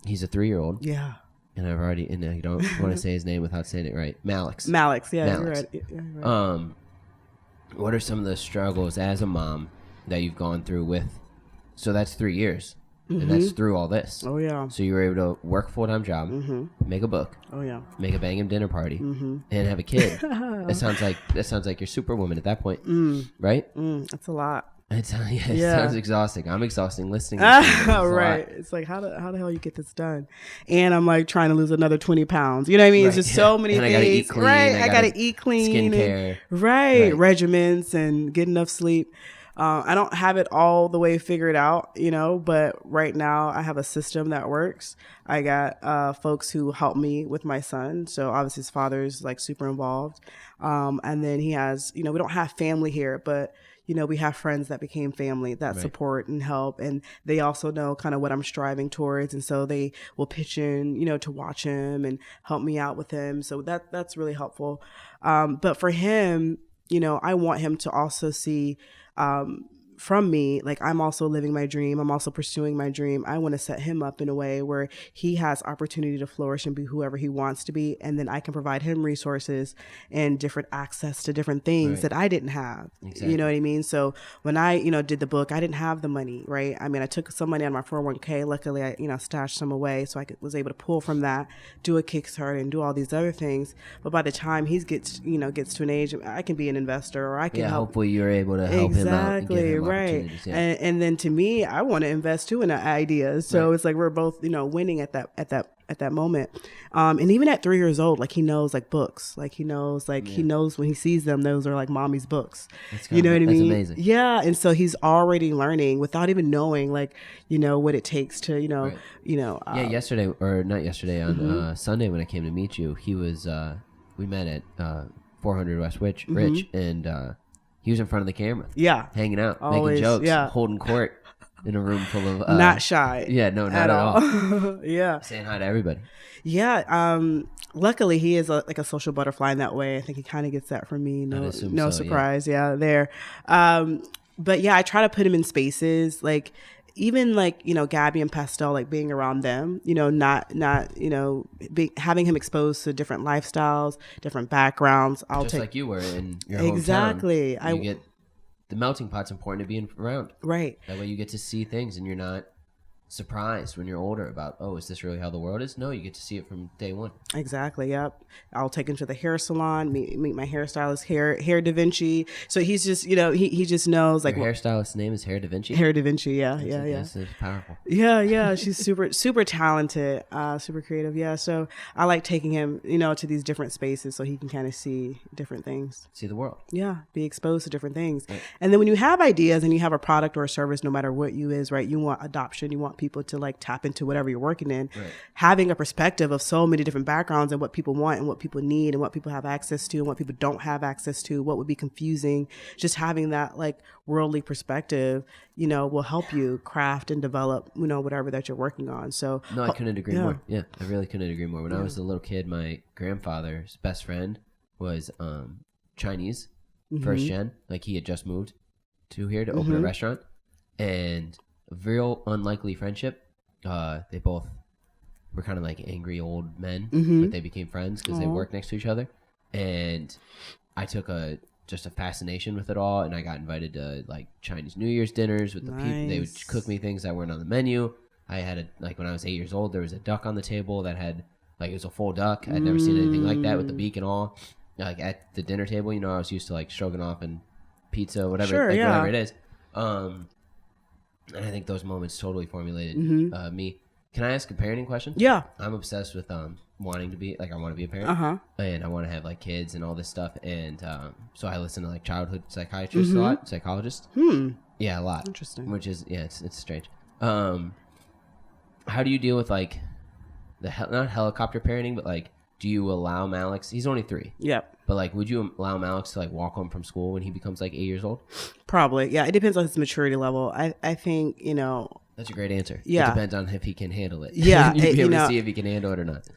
He's a 3-year-old. Yeah. And I've already, and I don't want to say his name without saying it right. Malix. Yeah. You're right. Yeah, you're right. What are some of the struggles as a mom that you've gone through with? So that's 3 years. And that's through all this. Oh, yeah. So you were able to work a full-time job, make a book, oh, yeah, make a banging dinner party, and have a kid. That sounds like you're Superwoman at that point, right? That's a lot. It sounds exhausting. I'm exhausting listening. Right. It's like, how the hell you get this done? And I'm like trying to lose another 20 pounds. You know what I mean? It's just so many things. I gotta eat clean. Right. I gotta eat clean. Skincare. Right. Regiments and get enough sleep. I don't have it all the way figured out, but right now I have a system that works. I got folks who help me with my son. So obviously his father's like super involved. And then he has, we don't have family here, but we have friends that became family that support and help. And they also know kind of what I'm striving towards. And so they will pitch in, to watch him and help me out with him. So that's really helpful. But for him, I want him to also see from me, like I'm also living my dream. I'm also pursuing my dream. I want to set him up in a way where he has opportunity to flourish and be whoever he wants to be. And then I can provide him resources and different access to different things that I didn't have. Exactly. You know what I mean? So when I, did the book, I didn't have the money, right? I mean, I took some money out of my 401k. Luckily, I, stashed some away. So I was able to pull from that, do a Kickstarter and do all these other things. But by the time he gets to an age, I can be an investor or I can help. Hopefully you're able to help him out and give him right. And then to me, I want to invest too in ideas. So it's like we're both, winning at that moment. And even at 3 years old, like he knows like books, like he knows when he sees them, those are like mommy's books. You know what I mean? That's amazing. Yeah. And so he's already learning without even knowing like, what it takes to, yesterday or not yesterday on Sunday when I came to meet you, he was, we met at 400 West Rich and, he was in front of the camera. Yeah. Hanging out, making jokes, holding court in a room full of... not shy. Yeah, no, not at all. Yeah. Saying hi to everybody. Yeah. Luckily, he is like a social butterfly in that way. I think he kind of gets that from me. No surprise. Yeah, there. But yeah, I try to put him in spaces like... Even like, Gabby and Pastel, like being around them, not having him exposed to different lifestyles, different backgrounds. Just like you were in your hometown. Exactly. You get the melting pot's important to be around. Right. That way you get to see things and you're not surprised when you're older about, is this really how the world is? No, you get to see it from day one. Exactly. Yep. I'll take him to the hair salon, meet my hairstylist, hair Da Vinci. So he's just, he just knows like your hairstylist's name is Hair Da Vinci. Hair Da Vinci. Yeah. That's powerful. Yeah. She's super talented, super creative. Yeah. So I like taking him, to these different spaces so he can kind of see different things. See the world. Yeah. Be exposed to different things. Right. And then when you have ideas and you have a product or a service, no matter what you is, right, you want adoption, you want people to like tap into whatever you're working in. Right. Having a perspective of so many different backgrounds and what people want and what people need and what people have access to and what people don't have access to, what would be confusing, just having that like worldly perspective, will help you craft and develop, whatever that you're working on. So no, I couldn't agree more. Yeah, I really couldn't agree more. When I was a little kid, my grandfather's best friend was Chinese, first gen. Like he had just moved to here to open a restaurant, and a real unlikely friendship. They both were kind of like angry old men, but they became friends because they worked next to each other. And I took just a fascination with it all, and I got invited to like Chinese New Year's dinners with the people. They would cook me things that weren't on the menu. I had when I was 8 years old, there was a duck on the table that had it was a full duck. I'd never seen anything like that with the beak and all. Like at the dinner table, I was used to like stroganoff and pizza, whatever, whatever it is. And I think those moments totally formulated me. Can I ask a parenting question? Yeah. I'm obsessed with wanting to be like I want to be a parent, and I want to have like kids and all this stuff, and so I listen to like childhood psychiatrists a lot, psychologists. Yeah, a lot. Interesting. Which is it's strange. How do you deal with like not helicopter parenting, but like do you allow Malix? He's only 3. Yep. But like, would you allow Malix to like walk home from school when he becomes like 8 years old? Probably. Yeah. It depends on his maturity level. I think, That's a great answer. Yeah. It depends on if he can handle it. Yeah. You'd be able to see if he can handle it or not.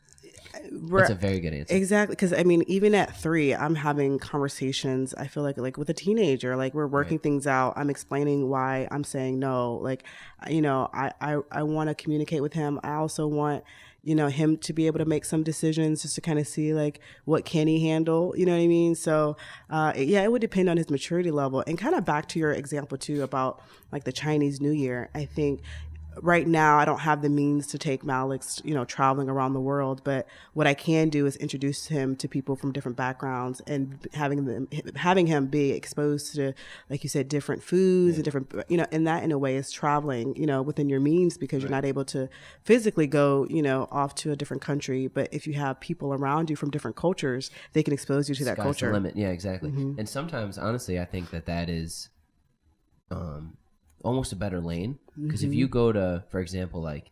That's a very good answer. Exactly. Because I mean, even at 3, I'm having conversations, I feel like with a teenager, like we're working things out. I'm explaining why I'm saying no. Like, I want to communicate with him. I also want, him to be able to make some decisions just to kind of see like what can he handle, you know what I mean? So, it would depend on his maturity level. And kind of back to your example too about like the Chinese New Year, I think right now I don't have the means to take Malix, traveling around the world, but what I can do is introduce him to people from different backgrounds and having him be exposed to, like you said, different foods and different, and that in a way is traveling, within your means because you're not able to physically go, off to a different country. But if you have people around you from different cultures, they can expose you to that culture. The limit. Yeah, exactly. And sometimes, honestly, I think that is, almost a better lane because if you go to, for example, like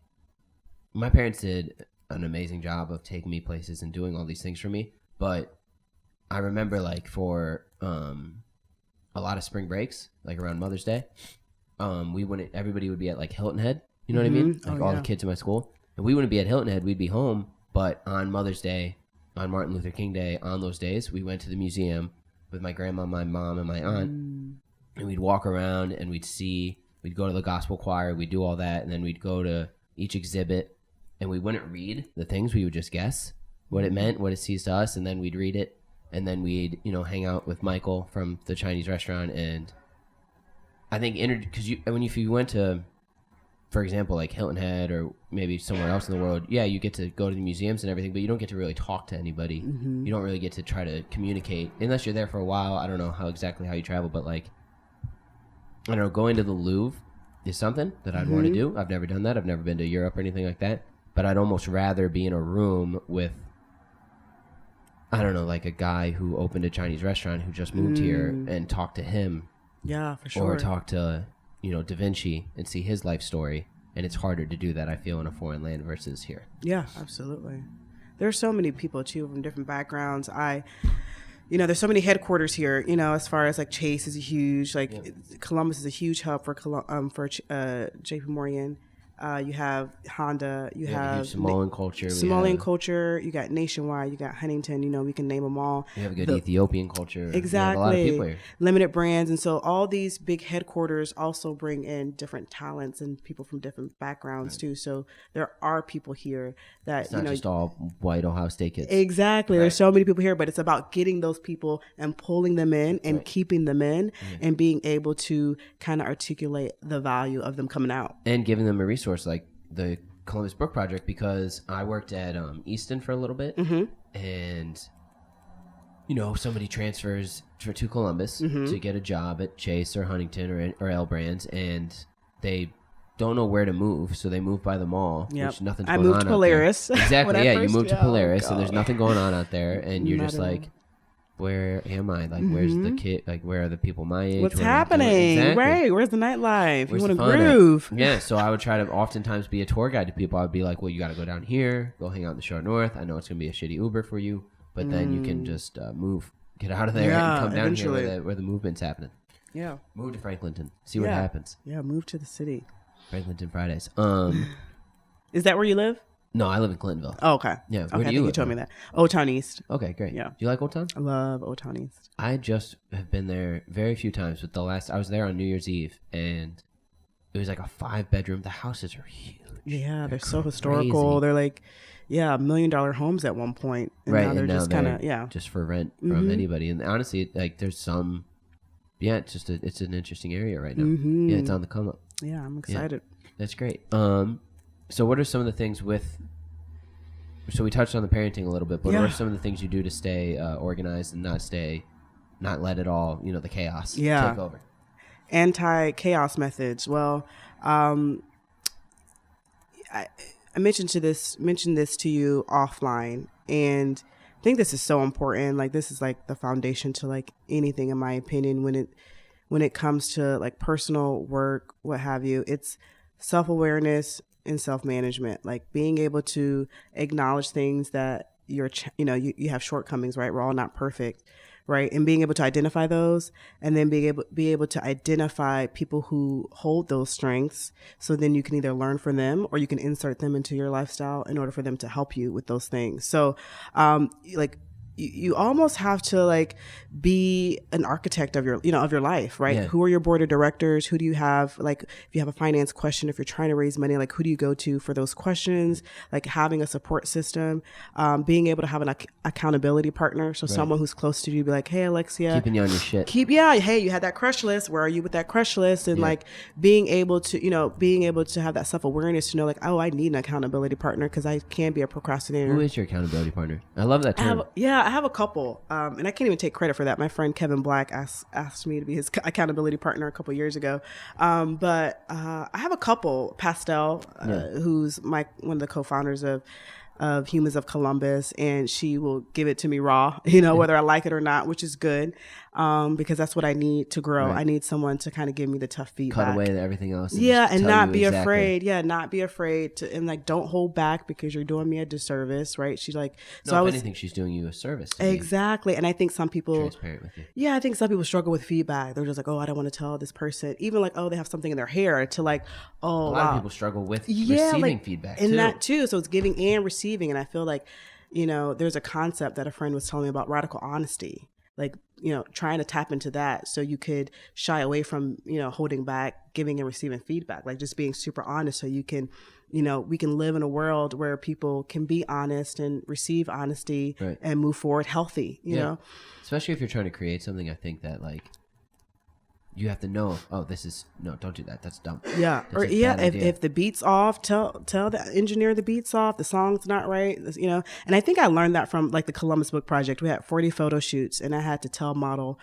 my parents did an amazing job of taking me places and doing all these things for me, but I remember like for a lot of spring breaks, like around Mother's Day, everybody would be at like Hilton Head, you know what I mean, like all the kids in my school, and we wouldn't be at Hilton Head, we'd be home. But on Mother's Day, on Martin Luther King Day, on those days we went to the museum with my grandma, my mom, and my aunt, and we'd walk around and we'd go to the gospel choir, we'd do all that, and then we'd go to each exhibit, and we wouldn't read the things, we would just guess what it meant, what it sees to us, and then we'd read it, and then we'd, hang out with Michael from the Chinese restaurant, and I think, because if you went to, for example, like Hilton Head or maybe somewhere else in the world, you get to go to the museums and everything, but you don't get to really talk to anybody. You don't really get to try to communicate, unless you're there for a while. I don't know how you travel, but like, I don't know, going to the Louvre is something that I'd want to do. I've never done that. I've never been to Europe or anything like that. But I'd almost rather be in a room with, I don't know, like a guy who opened a Chinese restaurant who just moved here and talk to him. Yeah, for sure. Or talk to, Da Vinci and see his life story. And it's harder to do that, I feel, in a foreign land versus here. Yeah, absolutely. There are so many people, too, from different backgrounds. There's so many headquarters here, as far as like Chase is a huge, Columbus is a huge hub for JP Morgan. You have Honda, you have Samoan culture. Culture. You got Nationwide, you got Huntington, we can name them all. You have a good Ethiopian culture. Exactly. A lot of people here. Limited brands. And so all these big headquarters also bring in different talents and people from different backgrounds too. So there are people here that, it's not just all white Ohio State kids. Exactly. Right. There's so many people here, but it's about getting those people and pulling them in and keeping them in and being able to kind of articulate the value of them coming out. And giving them a resource like the Columbus Book Project, because I worked at Easton for a little bit, and somebody transfers to Columbus to get a job at Chase or Huntington or L Brands, and they don't know where to move, so they move by the mall. Which nothing's going on. I moved to Polaris. Exactly. You moved to Polaris, and there's nothing going on out there, and you're just like, where am I? Like, where's the kid? Like, where are the people my age? What's happening? Exactly. Right. Where's the nightlife? You want to groove. Yeah. So I would try to oftentimes be a tour guide to people. I'd be like, well, you got to go down here, go hang out in the Shore North. I know it's going to be a shitty Uber for you, but then you can just move, get out of there and come down here where the movement's happening. Yeah. Move to Franklinton. See what happens. Yeah. Move to the city. Franklinton Fridays. Is that where you live? No, I live in Clintonville. Oh, okay. Yeah. Where do you live? You told me that. Old Town East. Okay, great. Yeah. Do you like Old Town? I love Old Town East. I just have been there very few times, but I was there on New Year's Eve, and it was like a 5-bedroom. The houses are huge. Yeah, they're so historical. They're like, $1 million homes at one point. And now they're just kind of, just for rent from anybody. And honestly, like there's some, it's an interesting area right now. Yeah, it's on the come up. Yeah, I'm excited. Yeah, that's great. So what are some of the things so we touched on the parenting a little bit, but what are some of the things you do to stay organized and not let it all, the chaos take over? Anti-chaos methods. Well, I mentioned this to you offline, and I think this is so important. Like, this is like the foundation to like anything, in my opinion, when it comes to like personal work, what have you. It's self-awareness and self-management, like being able to acknowledge things that you have shortcomings, right? We're all not perfect, right? And being able to identify those, and then be able to identify people who hold those strengths. So then you can either learn from them, or you can insert them into your lifestyle in order for them to help you with those things. So, like, you almost have to like be an architect of your life, right? Yeah. Who are your board of directors? Who do you have? Like, if you have a finance question, if you're trying to raise money, like, who do you go to for those questions? Like, having a support system, being able to have an accountability partner. So someone who's close to you, be like, hey, Alexia, Keeping you on your shit. Hey, you had that crush list. Where are you with that crush list? And like being able to have that self-awareness to know, like, oh, I need an accountability partner, because I can be a procrastinator. Who is your accountability partner? I love that term. I have a couple, and I can't even take credit for that. My friend Kevin Black asked me to be his accountability partner a couple years ago. But I have a couple. Pastel, who's one of the co-founders of Humans of Columbus, and she will give it to me raw, whether I like it or not, which is good, because that's what I need to grow. Right. I need someone to kind of give me the tough feedback. Cut away everything else. And not be afraid. Yeah, not be afraid to, and like, don't hold back, because you're doing me a disservice, right? She's like, if anything, she's doing you a service. Exactly. And I think some people transparent with you. Yeah, I think some people struggle with feedback. They're just like, oh, I don't want to tell this person, even like, oh, they have something in their hair, to like, oh, a lot of people struggle with receiving feedback too. And that too. So it's giving and receiving. And I feel like, there's a concept that a friend was telling me about, radical honesty. Like, trying to tap into that, so you could shy away from, holding back, giving and receiving feedback, like just being super honest, so you can, we can live in a world where people can be honest and receive honesty, right, and move forward healthy, you know? Especially if you're trying to create something, I think that like, you have to know, oh, don't do that. That's dumb. Yeah. If the beat's off, tell the engineer the beat's off, the song's not right, And I think I learned that from like the Columbus Book Project. We had 40 photo shoots, and I had to tell models,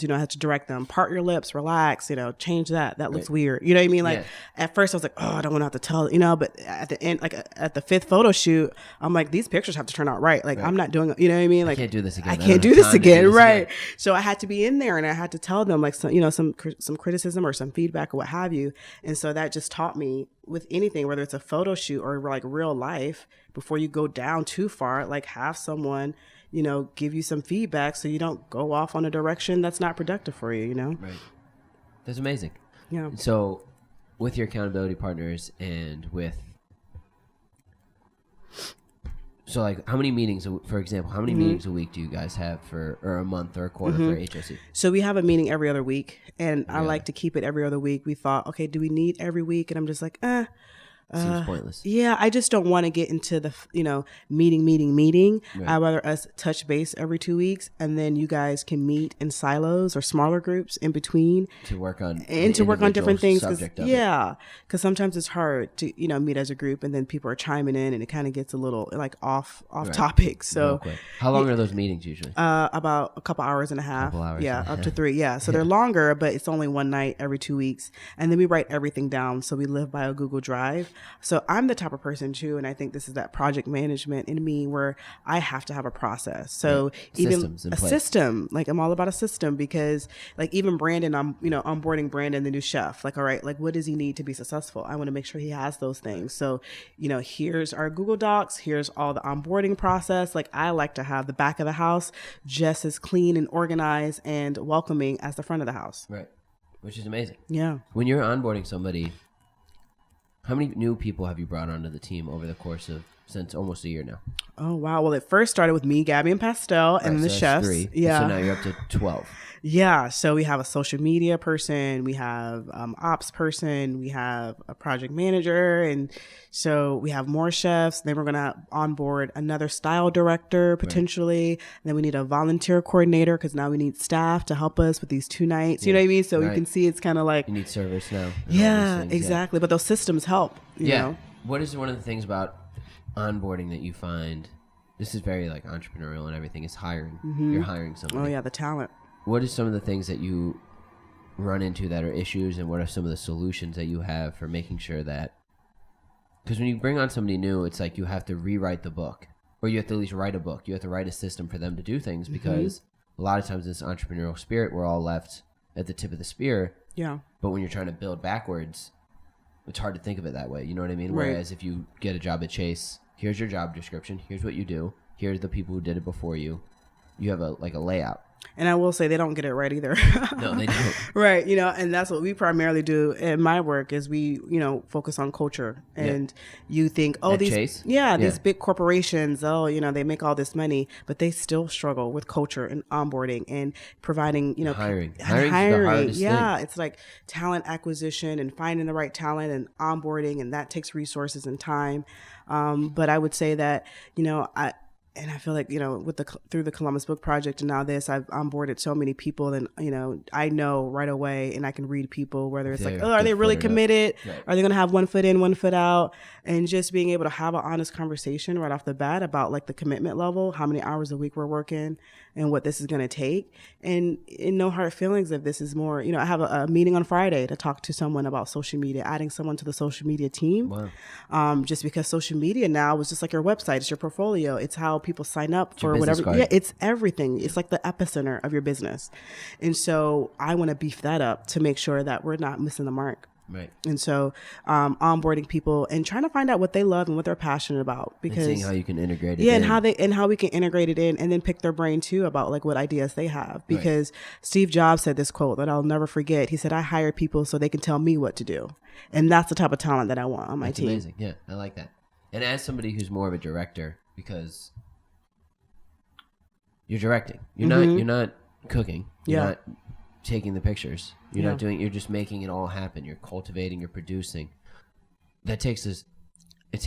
I had to direct them, part your lips, relax, change that. That looks weird. You know what I mean? Like, at first I was like, oh, I don't want to have to tell, but at the end, like at the 5th photo shoot, I'm like, these pictures have to turn out right. Like, I'm not doing, you know what I mean? Like, I can't do this again. I can't do this again. Right. So I had to be in there, and I had to tell them, like, some criticism or some feedback or what have you. And so that just taught me, with anything, whether it's a photo shoot or like real life, before you go down too far, like, have someone, give you some feedback, so you don't go off on a direction that's not productive for you, Right. That's amazing. Yeah. So with your accountability partners, and so like, how many meetings, for example, meetings a week do you guys have or a month or a quarter for HOC? So we have a meeting every other week, and I like to keep it every other week. We thought, okay, do we need every week? And I'm just like, Seems pointless. Yeah, I just don't want to get into the, meeting. Right. I'd rather us touch base every 2 weeks, and then you guys can meet in silos or smaller groups in between to work on different things. Because sometimes it's hard to meet as a group, and then people are chiming in, and it kind of gets a little like off topic. So how long are those meetings usually? About a couple hours and a half. Up to 3. Yeah, so they're longer, but it's only one night every 2 weeks, and then we write everything down. So we live by a Google Drive. So I'm the type of person too, and I think this is that project management in me, where I have to have a process. So even a system, like, I'm all about a system, because like, even Brandon, I'm onboarding Brandon, the new chef. Like, all right, like, what does he need to be successful? I want to make sure he has those things. So here's our Google Docs, here's all the onboarding process. Like, I like to have the back of the house just as clean and organized and welcoming as the front of the house. Right, which is amazing. Yeah. When you're onboarding somebody, how many new people have you brought onto the team over the course of, since almost a year now? Oh, wow. Well, it first started with me, Gabby, and Pastel, and then the chefs. 3. Yeah. So now you're up to 12. Yeah. So we have a social media person, we have ops person, we have a project manager, and so we have more chefs. Then we're going to onboard another style director potentially. Right. And then we need a volunteer coordinator, because now we need staff to help us with these 2 nights. You know what I mean? So you can see it's kind of like, you need service now. Yeah, exactly. Yeah. But those systems help. You know? What is one of the things about onboarding that you find, this is very like entrepreneurial and everything, is hiring. You're hiring somebody. Oh yeah, the talent. What is some of the things that you run into that are issues, and what are some of the solutions that you have for making sure that Because when you bring on somebody new, it's like you have to rewrite the book, or you have to at least write a book. You have to write a system for them to do things, because a lot of times in this entrepreneurial spirit, we're all left at the tip of the spear. Yeah. But when you're trying to build backwards, it's hard to think of it that way. You know what I mean? Right. Whereas if you get a job at Chase, here's your job description. Here's what you do. Here's the people who did it before you. You have a layout. And I will say they don't get it right either. No, they don't. Right. And that's what we primarily do in my work is we, focus on culture. And you think, At Chase? These big corporations, they make all this money, but they still struggle with culture and onboarding and providing, hiring. hiring. The hardest thing. It's like talent acquisition and finding the right talent and onboarding, and that takes resources and time. But I would say that, I feel like, through the Columbus Book Project and now this, I've onboarded so many people, and, I know right away, and I can read people, whether it's are they really committed? Right. Are they going to have 1 foot in, 1 foot out? And just being able to have an honest conversation right off the bat about like the commitment level, how many hours a week we're working and what this is going to take, and no hard feelings if this is more, I have a meeting on Friday to talk to someone about social media, adding someone to the social media team. Wow. Just because social media now is just like your website, it's your portfolio, it's how people sign up for whatever. Card. Yeah, it's everything. It's like the epicenter of your business. And so I want to beef that up to make sure that we're not missing the mark. Right. And so onboarding people and trying to find out what they love and what they're passionate about, because and seeing how you can integrate it in. and how we can integrate it in, and then pick their brain too about like what ideas they have, because Steve Jobs said this quote that I'll never forget. He said, "I hire people so they can tell me what to do." And that's the type of talent that I want on my team. Amazing. Yeah, I like that. And as somebody who's more of a director, because you're directing, you're not cooking, you're not taking the pictures, you're not doing, you're just making it all happen. You're cultivating, you're producing. It takes a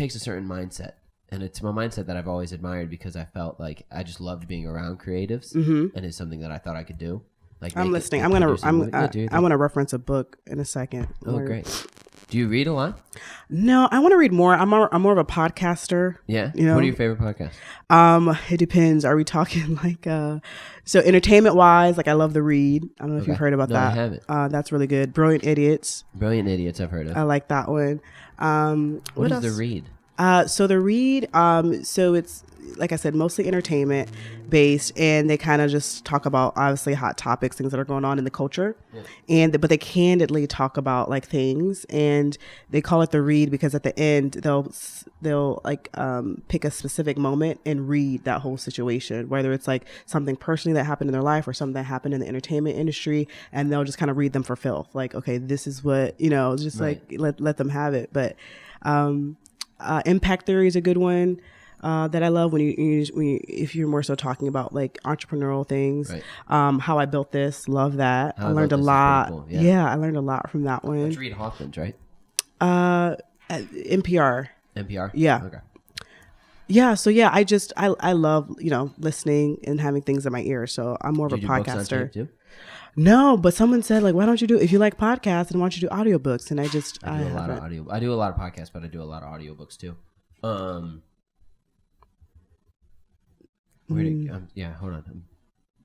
certain mindset, and it's my mindset that I've always admired, because I felt like I just loved being around creatives, and it's something that I thought I could do. Like, I'm listening. I want to reference a book in a second. Oh, great. Do you read a lot? No, I want to read more. I'm more of a podcaster. Yeah. What are your favorite podcasts? It depends. Are we talking like so entertainment wise? Like I love The Read. I don't know if you've heard about that. I haven't. That's really good. Brilliant Idiots. Brilliant Idiots. I've heard of. I like that one. What is The Read? So The Read. So it's, like I said, mostly entertainment based, and they kind of just talk about obviously hot topics, things that are going on in the culture, but they candidly talk about like things, and they call it The Read because at the end they'll like pick a specific moment and read that whole situation, whether it's like something personally that happened in their life or something that happened in the entertainment industry, and they'll just kind of read them for filth, like, okay, this is what, just like let them have it. But Impact Theory is a good one. That I love when you if you're more so talking about like entrepreneurial things. Right. How I Built This, love that. I learned a lot. Cool. Yeah, I learned a lot from that one. That's Reid Hoffman's, right? NPR. NPR? Yeah. Okay. Yeah, so yeah, I love, listening and having things in my ear. So I'm more of a podcaster. Books on tape too? No, but someone said like, why don't you if you like podcasts, then why don't you do audiobooks? And I do a lot of audio. I do a lot of podcasts, but I do a lot of audiobooks too. Yeah, hold on.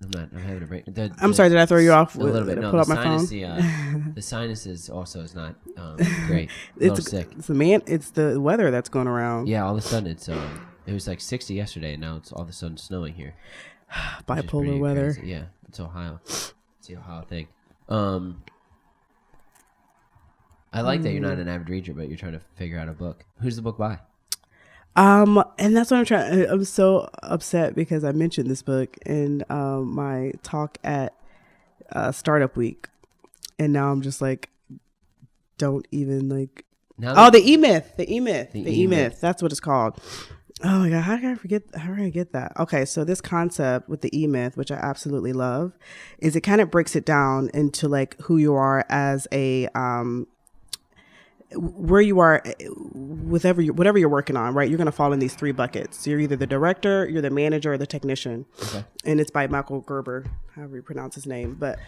I'm having a break. I'm sorry, did I throw you off? A little bit. No, pull up my phone. The sinuses also is not great. It's sick. It's the weather that's going around. Yeah, all of a sudden it was like 60 yesterday, and now it's all of a sudden snowing here. Bipolar weather. Crazy. Yeah, it's Ohio. It's the Ohio thing. I like that you're not an avid reader, but you're trying to figure out a book. Who's the book by? And that's what I'm so upset because I mentioned this book in my talk at Startup Week, and now I'm just like, don't even like. The E-Myth. That's what it's called. Oh my God, how did I forget? How did I get that? Okay, so this concept with the E-Myth, which I absolutely love, is it kind of breaks it down into like who you are as a where you are with whatever you're working on, right? You're going to fall in these three buckets. You're either the director, you're the manager, or the technician. Okay. And it's by Michael Gerber, however you pronounce his name. But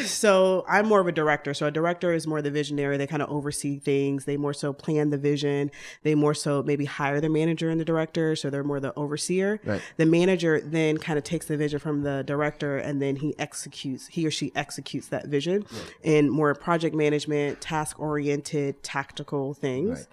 so I'm more of a director. So a director is more the visionary. They kind of oversee things. They more so plan the vision. They more so maybe hire the manager and the director. So they're more the overseer. Right. The manager then kind of takes the vision from the director, and then he or she executes that vision in more project management, task oriented, tactical things. Right.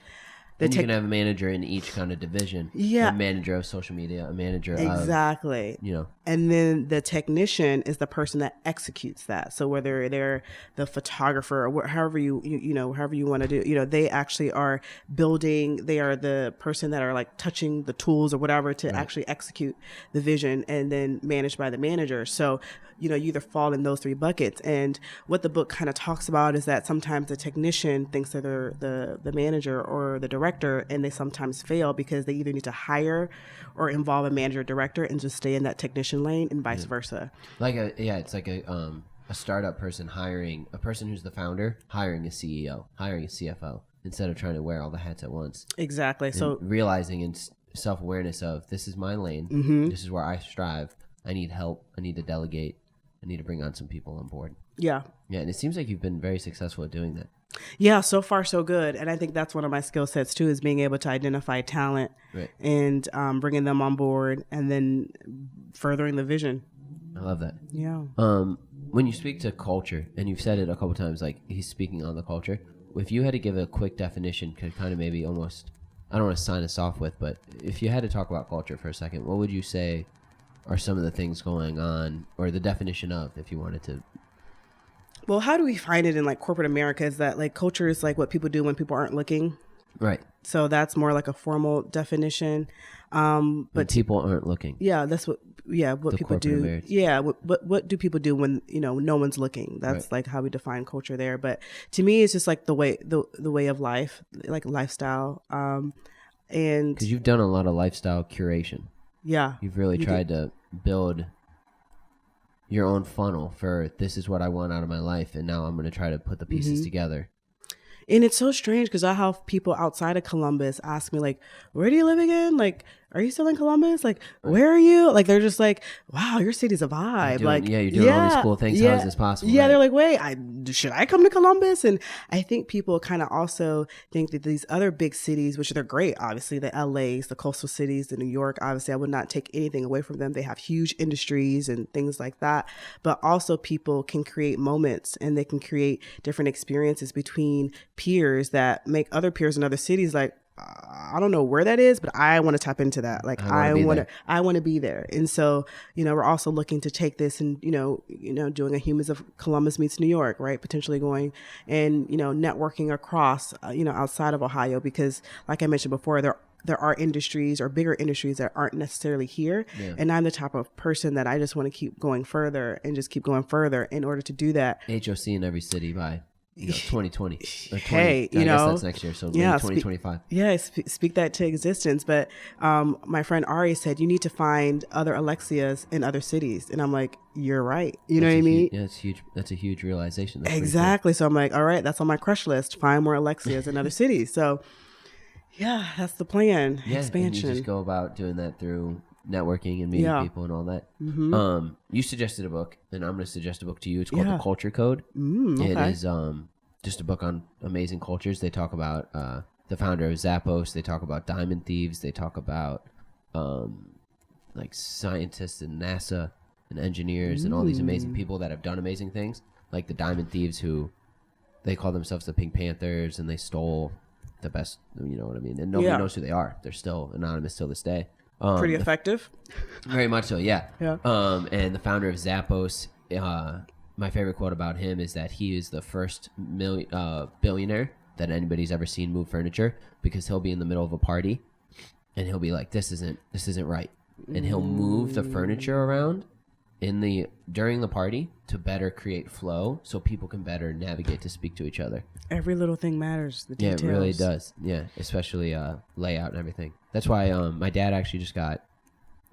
And you can have a manager in each kind of division. Yeah. A manager of social media, a manager exactly. of, And then the technician is the person that executes that. So whether they're the photographer or however you want to do, they actually are building, they are the person that are like touching the tools or whatever to actually execute the vision, and then managed by the manager. So, you either fall in those three buckets. And what the book kind of talks about is that sometimes the technician thinks that they're the manager or the director, and they sometimes fail because they either need to hire or involve a manager or director and just stay in that technician lane, and vice versa. It's like a startup person hiring a person who's the founder, hiring a CEO, hiring a CFO, instead of trying to wear all the hats at once. Exactly. And so realizing in self-awareness of, this is my lane, this is where I strive, I need help, I need to delegate, I need to bring on some people on board. Yeah. Yeah, and it seems like you've been very successful at doing that. Yeah, so far so good. And I think that's one of my skill sets too, is being able to identify talent and bringing them on board, and then furthering the vision. I love that. Yeah. When you speak to culture, and you've said it a couple times, like he's speaking on the culture, if you had to give a quick definition, could kind of maybe almost, I don't want to sign us off with, but if you had to talk about culture for a second, what would you say are some of the things going on, or the definition of, if you wanted to? Well, how do we find it in like corporate America is that like culture is like what people do when people aren't looking. Right. So that's more like a formal definition. But when people aren't looking. Yeah, that's what people do. Americans. Yeah. What do people do when, no one's looking? That's like how we define culture there. But to me, it's just like the way of life, like lifestyle. And because you've done a lot of lifestyle curation. Yeah. You've really tried to build your own funnel for, this is what I want out of my life, and now I'm going to try to put the pieces together. And it's so strange because I have people outside of Columbus ask me like, where do you live again? Like, are you still in Columbus? Like, where are you? Like, they're just like, wow, your city's a vibe. You're doing all these cool things. How is this possible? Yeah, they're like, wait, should I come to Columbus? And I think people kind of also think that these other big cities, which they're great, obviously, the LAs, the coastal cities, the New York, obviously, I would not take anything away from them. They have huge industries and things like that. But also people can create moments, and they can create different experiences between peers that make other peers in other cities like, I don't know where that is, but I want to tap into that. Like I want to be there. And so, we're also looking to take this and, doing a Humans of Columbus meets New York, right? Potentially going and, networking across, outside of Ohio, because like I mentioned before, there are industries or bigger industries that aren't necessarily here. Yeah. And I'm the type of person that I just want to keep going further and just keep going further. In order to do that, HOC in every city by 2020 or 20, hey, I guess that's next year, so maybe 2025. Speak that to existence. But my friend Ari said you need to find other Alexias in other cities, and I'm like, you're right. You know what I mean? It's huge. That's a huge realization. That's exactly. So I'm like, all right, that's on my crush list. Find more Alexias in other cities. So yeah, that's the plan. Yeah, expansion. And you just go about doing that through networking and meeting people and all that. Mm-hmm. You suggested a book, and I'm going to suggest a book to you. It's called The Culture Code. Okay. It is just a book on amazing cultures. They talk about the founder of Zappos. They talk about diamond thieves. They talk about like scientists and NASA and engineers and all these amazing people that have done amazing things, like the diamond thieves who they call themselves the Pink Panthers, and they stole the best, you know what I mean? And nobody knows who they are. They're still anonymous till this day. Pretty effective. Very much so, yeah. Yeah. And the founder of Zappos, my favorite quote about him is that he is the first billionaire that anybody's ever seen move furniture, because he'll be in the middle of a party and he'll be like, this isn't right. And he'll move the furniture around during the party to better create flow so people can better navigate to speak to each other. Every little thing matters. The details. Yeah, it really does. Yeah, especially layout and everything. That's why my dad actually just got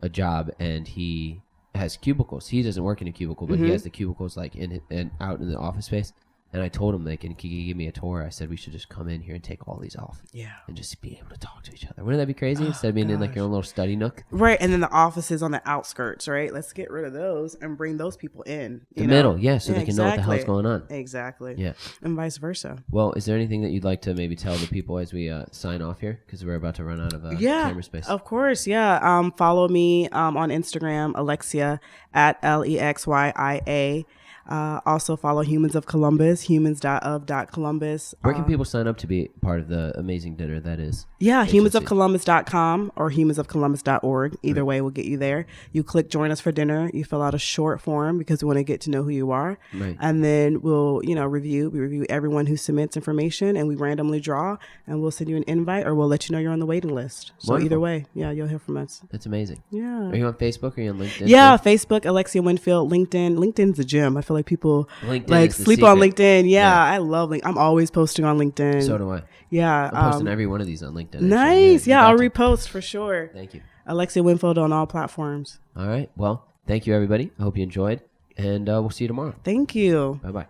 a job, and he has cubicles. He doesn't work in a cubicle, but he has the cubicles like in and out in the office space. And I told him, like, can you give me a tour? I said we should just come in here and take all these off. Yeah. And just be able to talk to each other. Wouldn't that be crazy? Instead of being in like your own little study nook. Right. And then the offices on the outskirts, right? Let's get rid of those and bring those people in. The middle, yeah, so they can know what the hell's going on. Exactly. Yeah. And vice versa. Well, is there anything that you'd like to maybe tell the people as we sign off here? Because we're about to run out of camera space. Of course, yeah. Follow me on Instagram, Alexia, at Lexia. Also follow Humans of Columbus, humans.of.columbus. Where can people sign up to be part of the amazing dinner that is? Yeah, HOC? humansofcolumbus.com or humansofcolumbus.org. Either way will get you there. You click join us for dinner. You fill out a short form because we want to get to know who you are. Right. And then we'll, review. We review everyone who submits information and we randomly draw and we'll send you an invite or we'll let you know you're on the waiting list. So Wonderful. Either way, yeah, you'll hear from us. That's amazing. Yeah. Are you on Facebook or are you on LinkedIn? Yeah, too? Facebook, Alexia Windfield, LinkedIn. LinkedIn's a gem. I feel like people LinkedIn is the sleep on secret. LinkedIn. Yeah, Yeah. I love LinkedIn. I'm always posting on LinkedIn. So do I. Yeah. I'm posting every one of these on LinkedIn. actually. Nice. you Yeah, got I'll to. repost for sure. Thank you. Alexia Windfield on all platforms. All right. Well, thank you, everybody. I hope you enjoyed, and we'll see you tomorrow. Thank you. Bye-bye.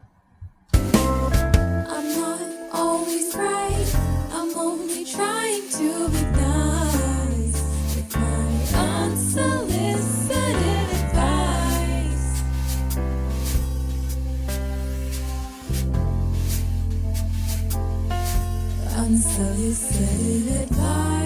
I'm not always right. I'm only trying to be nice with my unsolicited advice. Unsolicited advice.